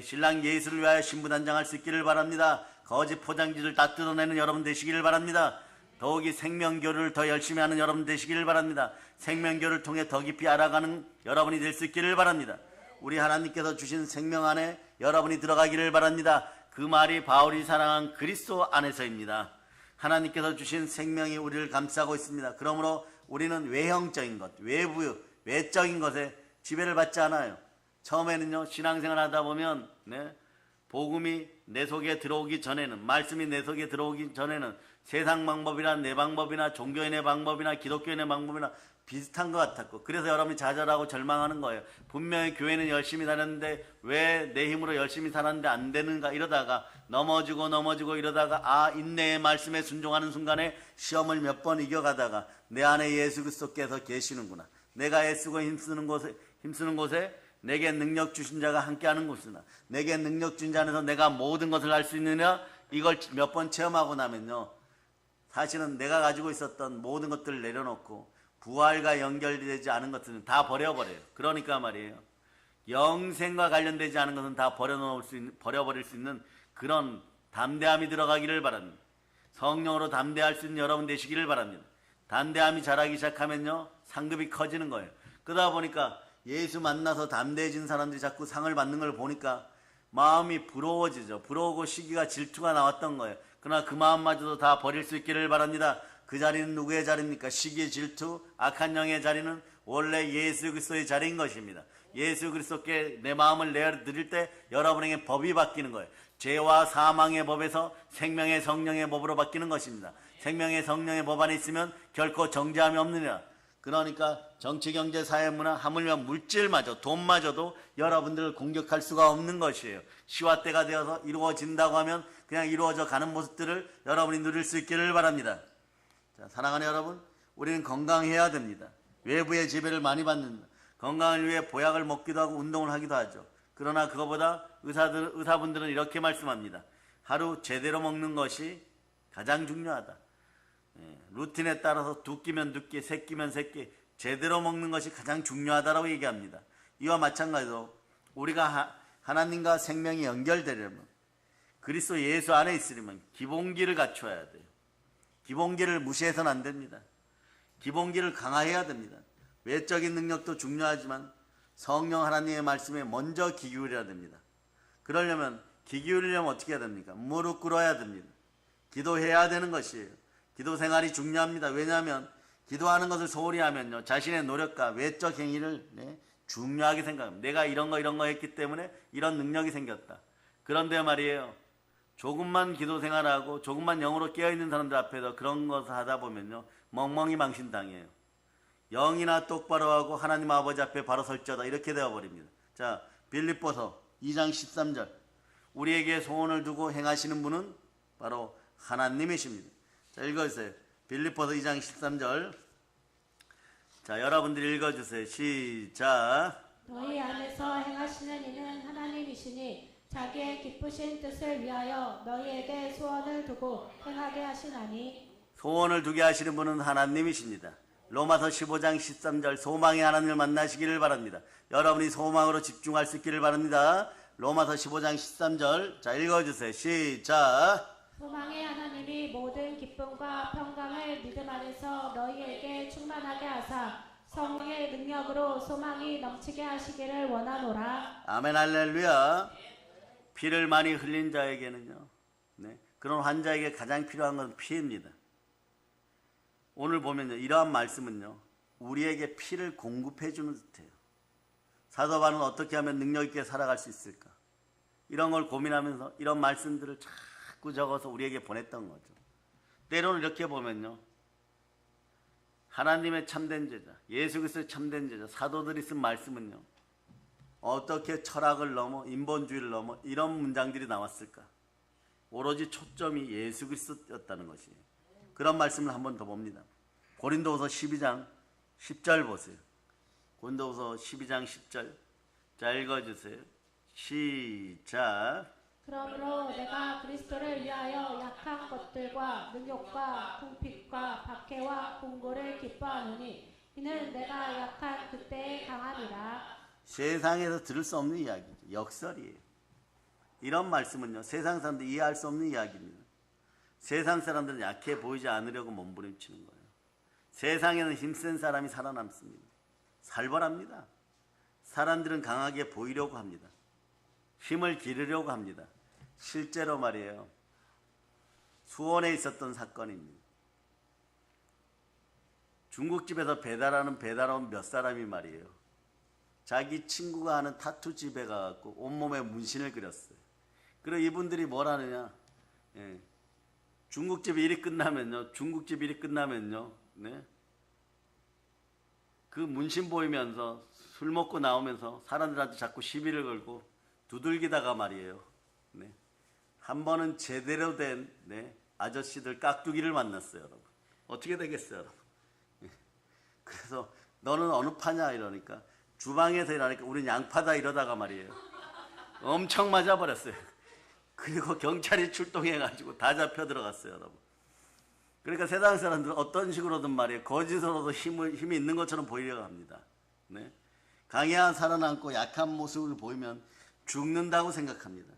신랑 예수를 위하여 신부 단장할 수 있기를 바랍니다. 거짓 포장지를 다 뜯어내는 여러분 되시기를 바랍니다. 더욱이 생명교류를 더 열심히 하는 여러분 되시기를 바랍니다. 생명교를 통해 더 깊이 알아가는 여러분이 될 수 있기를 바랍니다. 우리 하나님께서 주신 생명 안에 여러분이 들어가기를 바랍니다. 그 말이 바울이 사랑한 그리스도 안에서입니다. 하나님께서 주신 생명이 우리를 감싸고 있습니다. 그러므로 우리는 외형적인 것, 외적인 것에 지배를 받지 않아요. 처음에는요, 신앙생활 하다 보면 복음이 내 속에 들어오기 전에는, 말씀이 내 속에 들어오기 전에는 세상 방법이나 내 방법이나 종교인의 방법이나 기독교인의 방법이나 비슷한 것 같았고, 그래서 여러분이 좌절하고 절망하는 거예요. 분명히 교회는 열심히 다녔는데 왜 내 힘으로 열심히 살았는데 안 되는가 이러다가 넘어지고 이러다가 인내의 말씀에 순종하는 순간에 시험을 몇 번 이겨가다가 내 안에 예수 그리스도께서 계시는구나. 내가 애쓰고 힘쓰는 곳에 내게 능력 주신 자가 함께하는 곳이나 내게 능력 준 자 안에서 내가 모든 것을 할 수 있느냐, 이걸 몇 번 체험하고 나면요, 사실은 내가 가지고 있었던 모든 것들을 내려놓고 부활과 연결되지 않은 것들은 다 버려버려요. 그러니까 말이에요, 영생과 관련되지 않은 것은 다 버려버릴 수 있는 그런 담대함이 들어가기를 바랍니다. 성령으로 담대할 수 있는 여러분 되시기를 바랍니다. 담대함이 자라기 시작하면요, 상급이 커지는 거예요. 그러다 보니까 예수 만나서 담대해진 사람들이 자꾸 상을 받는 걸 보니까 마음이 부러워지죠. 부러우고 시기가 질투가 나왔던 거예요. 그러나 그 마음마저도 다 버릴 수 있기를 바랍니다. 그 자리는 누구의 자리입니까? 시기, 질투, 악한 영의 자리는 원래 예수 그리스도의 자리인 것입니다. 예수 그리스도께 내 마음을 내어드릴 때 여러분에게 법이 바뀌는 거예요. 죄와 사망의 법에서 생명의 성령의 법으로 바뀌는 것입니다. 생명의 성령의 법 안에 있으면 결코 정죄함이 없느니라. 그러니까 정치, 경제, 사회, 문화, 하물며 물질마저, 돈마저도 여러분들을 공격할 수가 없는 것이에요. 시와 때가 되어서 이루어진다고 하면 그냥 이루어져 가는 모습들을 여러분이 누릴 수 있기를 바랍니다. 자, 사랑하는 여러분, 우리는 건강해야 됩니다. 외부의 지배를 많이 받는다. 건강을 위해 보약을 먹기도 하고 운동을 하기도 하죠. 그러나 그거보다 의사분들은 이렇게 말씀합니다. 하루 제대로 먹는 것이 가장 중요하다. 루틴에 따라서 두 끼면 두 끼, 세 끼면 세 끼, 제대로 먹는 것이 가장 중요하다고 얘기합니다. 이와 마찬가지로 우리가 하나님과 생명이 연결되려면, 그리스도 예수 안에 있으려면 기본기를 갖춰야 돼요. 기본기를 무시해서는 안 됩니다. 기본기를 강화해야 됩니다. 외적인 능력도 중요하지만 성령 하나님의 말씀에 먼저 귀 기울여야 됩니다. 그러려면 귀 기울이려면 어떻게 해야 됩니까? 무릎 꿇어야 됩니다. 기도해야 되는 것이에요. 기도 생활이 중요합니다. 왜냐하면 기도하는 것을 소홀히 하면요, 자신의 노력과 외적 행위를 중요하게 생각합니다. 내가 이런 거 했기 때문에 이런 능력이 생겼다. 그런데 말이에요, 조금만 기도 생활하고 조금만 영으로 깨어있는 사람들 앞에서 그런 것을 하다 보면요, 멍멍이 망신당해요. 영이나 똑바로 하고 하나님 아버지 앞에 바로 설지어다, 이렇게 되어버립니다. 자, 빌립보서 2장 13절, 우리에게 소원을 두고 행하시는 분은 바로 하나님이십니다. 자, 읽어주세요. 빌립보서 2장 13절. 자, 여러분들이 읽어주세요. 시작. 너희 안에서 행하시는 이는 하나님이시니 자기의 기쁘신 뜻을 위하여 너희에게 소원을 두고 행하게 하시나니. 소원을 두게 하시는 분은 하나님이십니다. 로마서 15장 13절, 소망의 하나님을 만나시기를 바랍니다. 여러분이 소망으로 집중할 수 있기를 바랍니다. 로마서 15장 13절. 자, 읽어주세요. 시작. 소망의 하나님이 모든 기쁨과 평강을 믿음 안에서 너희에게 충만하게 하사 성령의 능력으로 소망이 넘치게 하시기를 원하노라. 아멘, 할렐루야. 피를 많이 흘린 자에게는요, 그런 환자에게 가장 필요한 건 피입니다. 오늘 보면요, 이러한 말씀은요, 우리에게 피를 공급해 주는 듯해요. 사도 바울은 어떻게 하면 능력 있게 살아갈 수 있을까? 이런 걸 고민하면서 이런 말씀들을 자꾸 적어서 우리에게 보냈던 거죠. 때로는 이렇게 보면요, 하나님의 참된 제자, 예수 그리스도의 참된 제자, 사도들이 쓴 말씀은요, 어떻게 철학을 넘어 인본주의를 넘어 이런 문장들이 나왔을까? 오로지 초점이 예수 그리스도였다는 것이에요. 그런 말씀을 한 번 더 봅니다. 고린도후서 12장 10절 보세요. 고린도후서 12장 10절. 자, 읽어주세요. 시작. 그러므로 내가 그리스도를 위하여 약한 것들과 능욕과 궁핍과 박해와 공고를 기뻐하노니 이는 내가 약한 그때에 강함이라. 세상에서 들을 수 없는 이야기죠. 역설이에요. 이런 말씀은요, 세상 사람들 이해할 수 없는 이야기입니다. 세상 사람들은 약해 보이지 않으려고 몸부림치는 거예요. 세상에는 힘센 사람이 살아남습니다. 살벌합니다. 사람들은 강하게 보이려고 합니다. 힘을 기르려고 합니다. 실제로 말이에요. 수원에 있었던 사건입니다. 중국집에서 배달온 몇 사람이 말이에요. 자기 친구가 하는 타투 집에 가갖고 온몸에 문신을 그렸어요. 그리고 이분들이 뭘 하느냐. 중국집 일이 끝나면요. 네? 그 문신 보이면서 술 먹고 나오면서 사람들한테 자꾸 시비를 걸고 두들기다가 말이에요. 네? 한 번은 제대로 된 아저씨들 깍두기를 만났어요, 여러분. 어떻게 되겠어요, 여러분? 그래서 너는 어느 파냐 이러니까 주방에서 일하니까 우린 양파다 이러다가 말이에요. 엄청 맞아버렸어요. 그리고 경찰이 출동해가지고 다 잡혀 들어갔어요, 여러분. 그러니까 세상 사람들은 어떤 식으로든 말이에요. 거짓으로도 힘이 있는 것처럼 보이려고 합니다. 네? 강해야 살아남고 약한 모습을 보이면 죽는다고 생각합니다.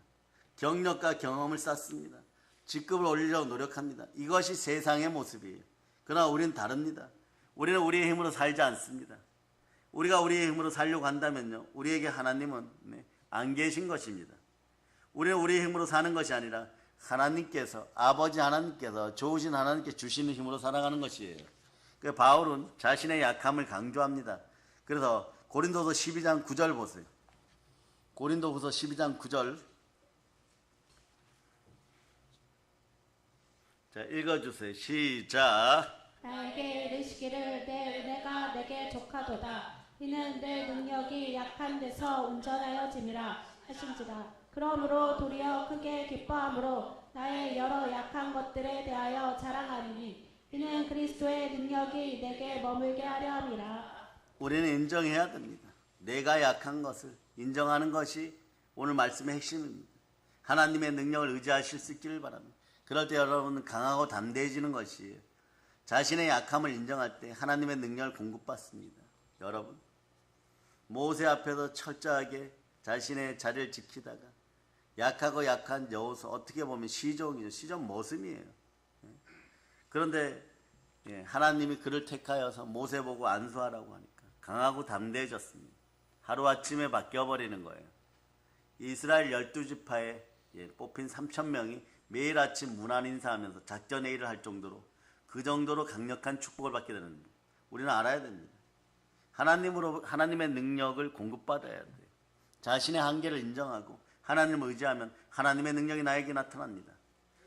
경력과 경험을 쌓습니다. 직급을 올리려고 노력합니다. 이것이 세상의 모습이에요. 그러나 우리는 다릅니다. 우리는 우리의 힘으로 살지 않습니다. 우리가 우리의 힘으로 살려고 한다면요. 우리에게 하나님은 안 계신 것입니다. 우리는 우리의 힘으로 사는 것이 아니라 하나님께서, 아버지 하나님께서, 좋으신 하나님께 주시는 힘으로 살아가는 것이에요. 그래서 바울은 자신의 약함을 강조합니다. 그래서 고린도서 12장 9절 보세요. 고린도후서 12장 9절. 자, 읽어주세요. 시작. 나에게 이르시기를 내 은혜가 내게 족하도다. 이는 내 능력이 약한 데서 온전하여짐이라 하신지라. 그러므로 도리어 크게 기뻐함으로 나의 여러 약한 것들에 대하여 자랑하리니 이는 그리스도의 능력이 내게 머물게 하려 함이라. 우리는 인정해야 됩니다. 내가 약한 것을 인정하는 것이 오늘 말씀의 핵심입니다. 하나님의 능력을 의지하실 수 있기를 바랍니다. 그럴 때 여러분은 강하고 담대해지는 것이에요. 자신의 약함을 인정할 때 하나님의 능력을 공급받습니다. 여러분, 모세 앞에서 철저하게 자신의 자리를 지키다가 약하고 약한 여호수, 어떻게 보면 시종이죠. 시종 모습이에요. 그런데 하나님이 그를 택하여서 모세 보고 안수하라고 하니까 강하고 담대해졌습니다. 하루아침에 바뀌어버리는 거예요. 이스라엘 12지파에 뽑힌 3,000명이 매일 아침 문안 인사하면서 작전 회의를 할 정도로 그 정도로 강력한 축복을 받게 되는 겁니다. 우리는 알아야 됩니다. 하나님의 능력을 공급받아야 돼요. 자신의 한계를 인정하고 하나님을 의지하면 하나님의 능력이 나에게 나타납니다.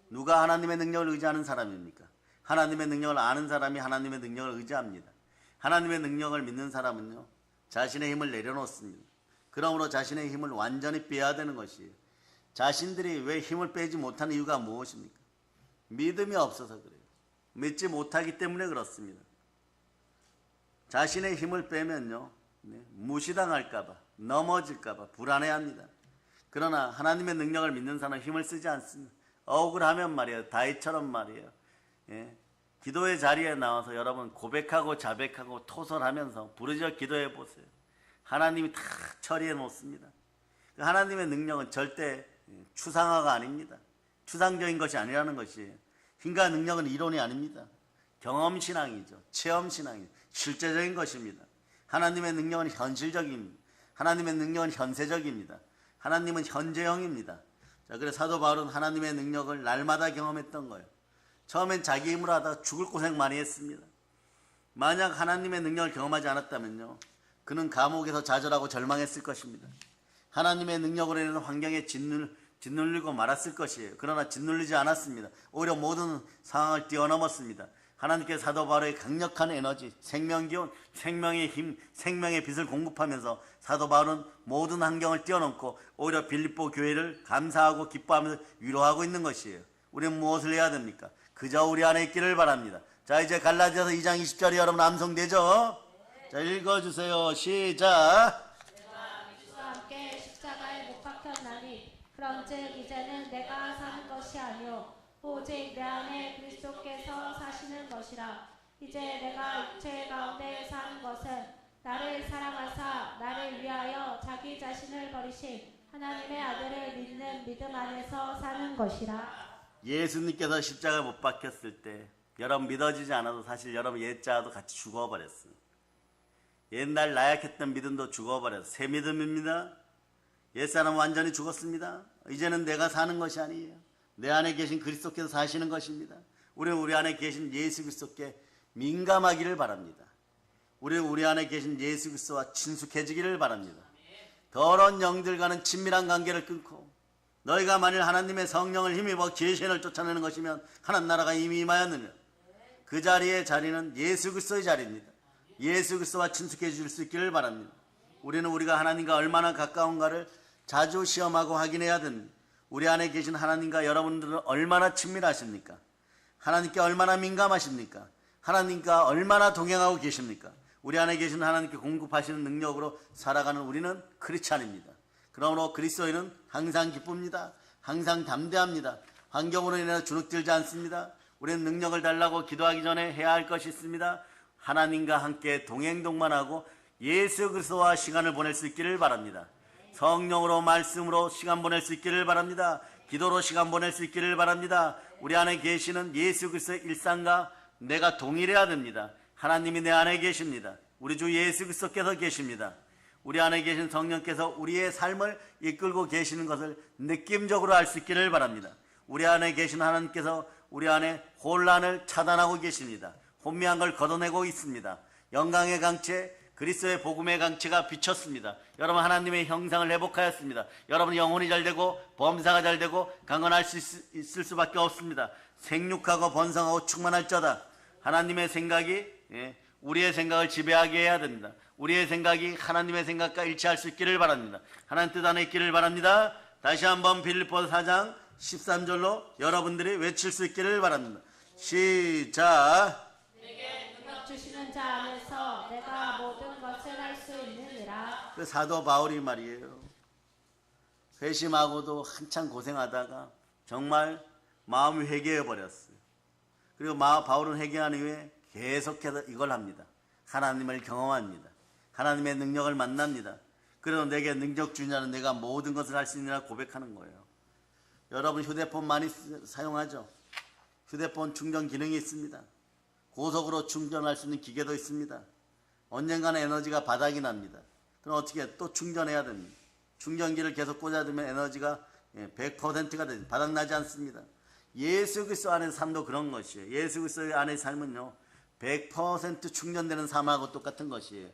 누가 하나님의 능력을 의지하는 사람입니까? 하나님의 능력을 아는 사람이 하나님의 능력을 의지합니다. 하나님의 능력을 믿는 사람은요, 자신의 힘을 내려놓습니다. 그러므로 자신의 힘을 완전히 빼야 되는 것이에요. 자신들이 왜 힘을 빼지 못하는 이유가 무엇입니까? 믿음이 없어서 그래요. 믿지 못하기 때문에 그렇습니다. 자신의 힘을 빼면요, 무시당할까봐, 넘어질까봐 불안해합니다. 그러나 하나님의 능력을 믿는 사람은 힘을 쓰지 않습니다. 억울하면 말이에요. 다윗처럼 말이에요. 기도의 자리에 나와서 여러분 고백하고 자백하고 토설하면서 부르짖어 기도해 보세요. 하나님이 다 처리해 놓습니다. 하나님의 능력은 절대 추상화가 아닙니다. 추상적인 것이 아니라는 것이에요. 힘과 능력은 이론이 아닙니다. 경험신앙이죠. 체험신앙이죠. 실제적인 것입니다. 하나님의 능력은 현실적입니다. 하나님의 능력은 현세적입니다. 하나님은 현재형입니다. 자, 그래서 사도 바울은 하나님의 능력을 날마다 경험했던 거예요. 처음엔 자기 힘으로 하다가 죽을 고생 많이 했습니다. 만약 하나님의 능력을 경험하지 않았다면요, 그는 감옥에서 좌절하고 절망했을 것입니다. 하나님의 능력으로 인해서 환경에 짓눌리고 말았을 것이에요. 그러나 짓눌리지 않았습니다. 오히려 모든 상황을 뛰어넘었습니다. 하나님께서 사도 바울에게 강력한 에너지, 생명기운, 생명의 힘, 생명의 빛을 공급하면서 사도 바울은 모든 환경을 뛰어넘고 오히려 빌립보 교회를 감사하고 기뻐하면서 위로하고 있는 것이에요. 우리는 무엇을 해야 됩니까? 그저 우리 안에 있기를 바랍니다. 자, 이제 갈라디아서 2장 20절이 여러분 암송되죠? 자, 읽어주세요. 시작. 내가 그리스도와 함께 십자가에 못 박혔나니 그런즉 이제는 내가 사는 것이 아니요 오직 내 안에 그리스도께서 사시는 것이라. 이제 내가 육체 가운데 사는 것은 나를 사랑하사 나를 위하여 자기 자신을 버리신 하나님의 아들을 믿는 믿음 안에서 사는 것이라. 예수님께서 십자가에 못 박혔을 때 여러분 믿어지지 않아도 사실 여러분 옛자도 같이 죽어버렸어요. 옛날 나약했던 믿음도 죽어버려서 새 믿음입니다. 옛사람은 완전히 죽었습니다. 이제는 내가 사는 것이 아니에요. 내 안에 계신 그리스도께서 사시는 것입니다. 우리는 우리 안에 계신 예수 그리스도께 민감하기를 바랍니다. 우리는 우리 안에 계신 예수 그리스도와 친숙해지기를 바랍니다. 더러운 영들과는 친밀한 관계를 끊고 너희가 만일 하나님의 성령을 힘입어 계시를 쫓아내는 것이면 하나님 나라가 이미 임하였느니라. 그 자리는 예수 그리스도의 자리입니다. 예수 그리스도와 친숙해질 수 있기를 바랍니다. 우리는 우리가 하나님과 얼마나 가까운가를 자주 시험하고 확인해야 됩니다. 우리 안에 계신 하나님과 여러분들은 얼마나 친밀하십니까? 하나님께 얼마나 민감하십니까? 하나님과 얼마나 동행하고 계십니까? 우리 안에 계신 하나님께 공급하시는 능력으로 살아가는 우리는 크리스찬입니다. 그러므로 그리스도인은 항상 기쁩니다. 항상 담대합니다. 환경으로 인해 주눅들지 않습니다. 우리는 능력을 달라고 기도하기 전에 해야 할 것이 있습니다. 하나님과 함께 동행동반하고 예수 그리스도와 시간을 보낼 수 있기를 바랍니다. 성령으로 말씀으로 시간 보낼 수 있기를 바랍니다. 기도로 시간 보낼 수 있기를 바랍니다. 우리 안에 계시는 예수 그리스도의 일상과 내가 동일해야 됩니다. 하나님이 내 안에 계십니다. 우리 주 예수 그리스도께서 계십니다. 우리 안에 계신 성령께서 우리의 삶을 이끌고 계시는 것을 느낌적으로 알 수 있기를 바랍니다. 우리 안에 계신 하나님께서 우리 안에 혼란을 차단하고 계십니다. 혼미한 걸 걷어내고 있습니다. 영광의 강체, 그리스도의 복음의 강체가 비쳤습니다. 여러분 하나님의 형상을 회복하였습니다. 여러분 영혼이 잘되고 범사가 잘되고 강건할 수 있을 수밖에 없습니다. 생육하고 번성하고 충만할 자다. 하나님의 생각이 우리의 생각을 지배하게 해야 됩니다. 우리의 생각이 하나님의 생각과 일치할 수 있기를 바랍니다. 하나님 뜻 안에 있기를 바랍니다. 다시 한번 빌립보서 4장 13절로 여러분들이 외칠 수 있기를 바랍니다. 시작. 내게 능력 주시는 자 안에서 내가 모든 것을 할 수 있느니라. 그 사도 바울이 말이에요. 회심하고도 한참 고생하다가 정말 마음이 회개해 버렸어요. 그리고 바울은 회개한 이후에 계속해서 이걸 합니다. 하나님을 경험합니다. 하나님의 능력을 만납니다. 그래서 내게 능력 주냐는 내가 모든 것을 할 수 있느라 고백하는 거예요. 여러분 휴대폰 많이 사용하죠? 휴대폰 충전 기능이 있습니다. 고속으로 충전할 수 있는 기계도 있습니다. 언젠가는 에너지가 바닥이 납니다. 그럼 어떻게 또 충전해야 됩니다. 충전기를 계속 꽂아두면 에너지가 100%가 되죠. 바닥나지 않습니다. 예수 그리스도 안의 삶도 그런 것이에요. 예수 그리스도 안의 삶은요 100% 충전되는 삶하고 똑같은 것이에요.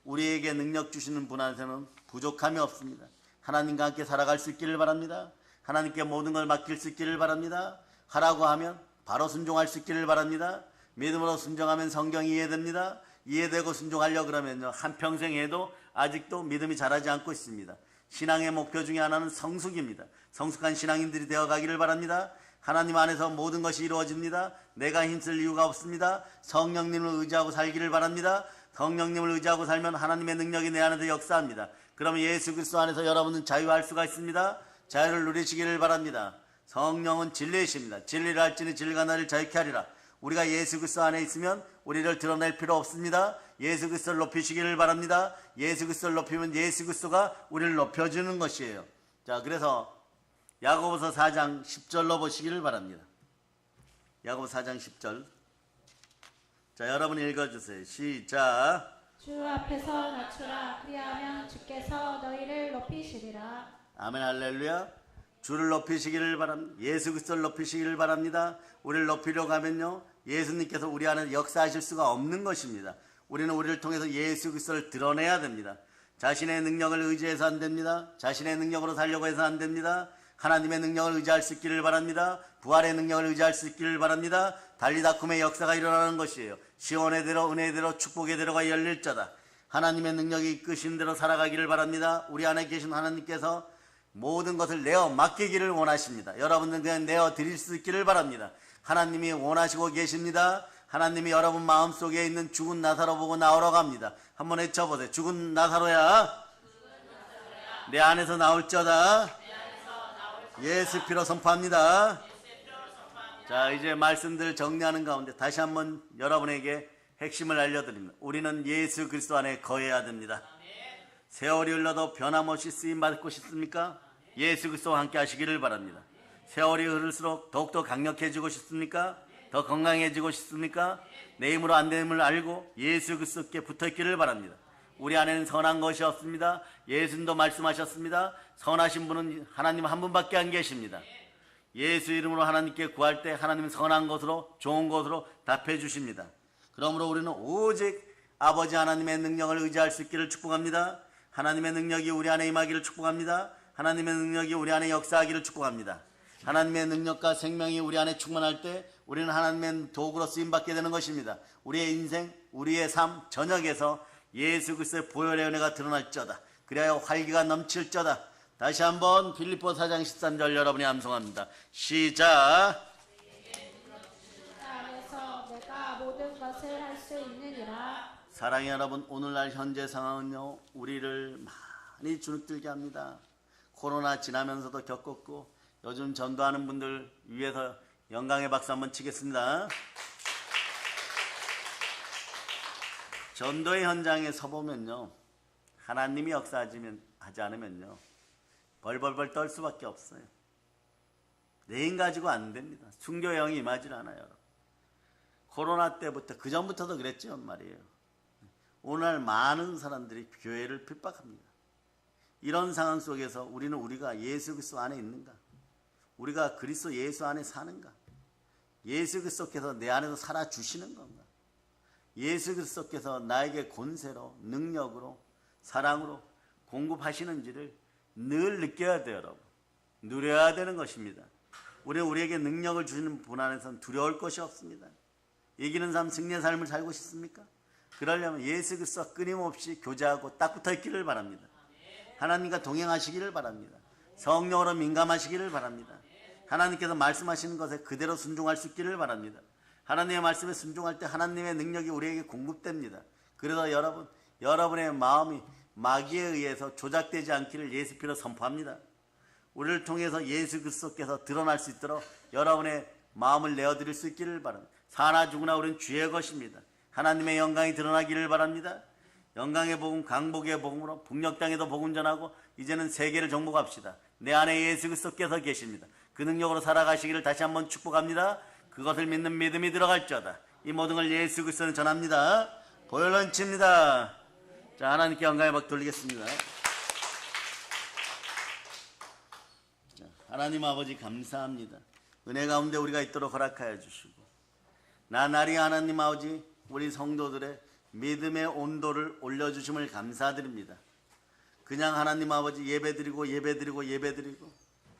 우리에게 능력 주시는 분 안에서는 부족함이 없습니다. 하나님과 함께 살아갈 수 있기를 바랍니다. 하나님께 모든 걸 맡길 수 있기를 바랍니다. 하라고 하면 바로 순종할 수 있기를 바랍니다. 믿음으로 순종하면 성경이 이해됩니다. 이해되고 순종하려고 그러면요 한평생 해도 아직도 믿음이 자라지 않고 있습니다. 신앙의 목표 중에 하나는 성숙입니다. 성숙한 신앙인들이 되어가기를 바랍니다. 하나님 안에서 모든 것이 이루어집니다. 내가 힘쓸 이유가 없습니다. 성령님을 의지하고 살기를 바랍니다. 성령님을 의지하고 살면 하나님의 능력이 내 안에서 역사합니다. 그러면 예수 그리스도 안에서 여러분은 자유할 수가 있습니다. 자유를 누리시기를 바랍니다. 성령은 진리이십니다. 진리를 알지니 진리가 나를 자유케 하리라. 우리가 예수 그리스도 안에 있으면 우리를 드러낼 필요 없습니다. 예수 그리스도를 높이시기를 바랍니다. 예수 그리스도를 높이면 예수 그리스도가 우리를 높여주는 것이에요. 자, 그래서 야고보서 4장 10절로 보시기를 바랍니다. 야고보서 4장 10절. 자, 여러분 읽어주세요. 시작. 주 앞에서 낮추라. 그리하면 주께서 너희를 높이시리라. 아멘 할렐루야. 주를 높이시기를 바랍니다. 예수 그리스도를 높이시기를 바랍니다. 우리를 높이려고 하면요 예수님께서 우리 안에 역사하실 수가 없는 것입니다. 우리는 우리를 통해서 예수 그리스도를 드러내야 됩니다. 자신의 능력을 의지해서 안 됩니다. 자신의 능력으로 살려고 해서 안 됩니다. 하나님의 능력을 의지할 수 있기를 바랍니다. 부활의 능력을 의지할 수 있기를 바랍니다. 달리다쿰의 역사가 일어나는 것이에요. 시온의 대로 은혜의 대로 축복의 대로가 열릴 자다. 하나님의 능력이 이끄신 대로 살아가기를 바랍니다. 우리 안에 계신 하나님께서 모든 것을 내어 맡기기를 원하십니다. 여러분들 그냥 내어 드릴 수 있기를 바랍니다. 하나님이 원하시고 계십니다. 하나님이 여러분 마음속에 있는 죽은 나사로 보고 나오라고 합니다. 한번 외쳐보세요. 죽은 나사로야 내 안에서 나올저다. 예수 피로 선포합니다. 자, 이제 말씀들 정리하는 가운데 다시 한번 여러분에게 핵심을 알려드립니다. 우리는 예수 그리스도 안에 거해야 됩니다. 세월이 흘러도 변함없이 쓰임받고 싶습니까? 예수 그리스도와 함께 하시기를 바랍니다. 세월이 흐를수록 더욱더 강력해지고 싶습니까? 더 건강해지고 싶습니까? 내 힘으로 안 됨을 알고 예수 그리스도께 붙어있기를 바랍니다. 우리 안에는 선한 것이 없습니다. 예수님도 말씀하셨습니다. 선하신 분은 하나님 한 분밖에 안 계십니다. 예수 이름으로 하나님께 구할 때 하나님은 선한 것으로 좋은 것으로 답해 주십니다. 그러므로 우리는 오직 아버지 하나님의 능력을 의지할 수 있기를 축복합니다. 하나님의 능력이 우리 안에 임하기를 축복합니다. 하나님의 능력이 우리 안에 역사하기를 축복합니다. 하나님의 능력과 생명이 우리 안에 충만할 때 우리는 하나님의 도구로 쓰임받게 되는 것입니다. 우리의 인생, 우리의 삶 전역에서 예수 그리스도의 보혈의 은혜가 드러날지어다. 그리하여 활기가 넘칠지어다. 다시 한번 빌립보 4장 13절 여러분이 암송합니다. 시작. 안에서 내가 모든 것을 할 수 있느니라. 사랑의 여러분, 오늘날 현재 상황은요 우리를 많이 주눅들게 합니다. 코로나 지나면서도 겪었고 요즘 전도하는 분들 위해서 영광의 박수 한번 치겠습니다. 전도의 현장에 서보면요 하나님이 역사하지 않으면요 벌벌벌 떨 수밖에 없어요. 내 힘 가지고 안 됩니다. 순교의 영이 임하질 않아요. 여러분. 코로나 때부터 그 전부터도 그랬죠 말이에요. 오늘 많은 사람들이 교회를 핍박합니다. 이런 상황 속에서 우리가 예수 그리스도 안에 있는가? 우리가 그리스도 예수 안에 사는가? 예수 그리스도께서 내 안에서 살아주시는 건가? 예수 그리스도께서 나에게 권세로 능력으로 사랑으로 공급하시는지를 늘 느껴야 돼요. 여러분. 누려야 되는 것입니다. 우리에게 능력을 주시는 분 안에서는 두려울 것이 없습니다. 이기는 삶, 승리의 삶을 살고 싶습니까? 그러려면 예수 그리스도와 끊임없이 교제하고 딱 붙어 있기를 바랍니다. 하나님과 동행하시기를 바랍니다. 성령으로 민감하시기를 바랍니다. 하나님께서 말씀하시는 것에 그대로 순종할 수 있기를 바랍니다. 하나님의 말씀에 순종할 때 하나님의 능력이 우리에게 공급됩니다. 그래서 여러분의 마음이 마귀에 의해서 조작되지 않기를 예수 피로 선포합니다. 우리를 통해서 예수 그리스도께서 드러날 수 있도록 여러분의 마음을 내어드릴 수 있기를 바랍니다. 사나 죽으나 우리는 주의 것입니다. 하나님의 영광이 드러나기를 바랍니다. 영광의 복음, 강복의 복음으로 북녘 땅에도 복음 전하고 이제는 세계를 정복합시다. 내 안에 예수 그리스도께서 계십니다. 그 능력으로 살아가시기를 다시 한번 축복합니다. 그것을 믿는 믿음이 들어갈지어다. 이 모든 걸 예수 그리스도는 전합니다. 보혈런치입니다. 자, 하나님께 영광의 박 돌리겠습니다. 자, 하나님 아버지 감사합니다. 은혜 가운데 우리가 있도록 허락하여 주시고 나날이 하나님 아버지 우리 성도들의 믿음의 온도를 올려주심을 감사드립니다. 그냥 하나님 아버지 예배드리고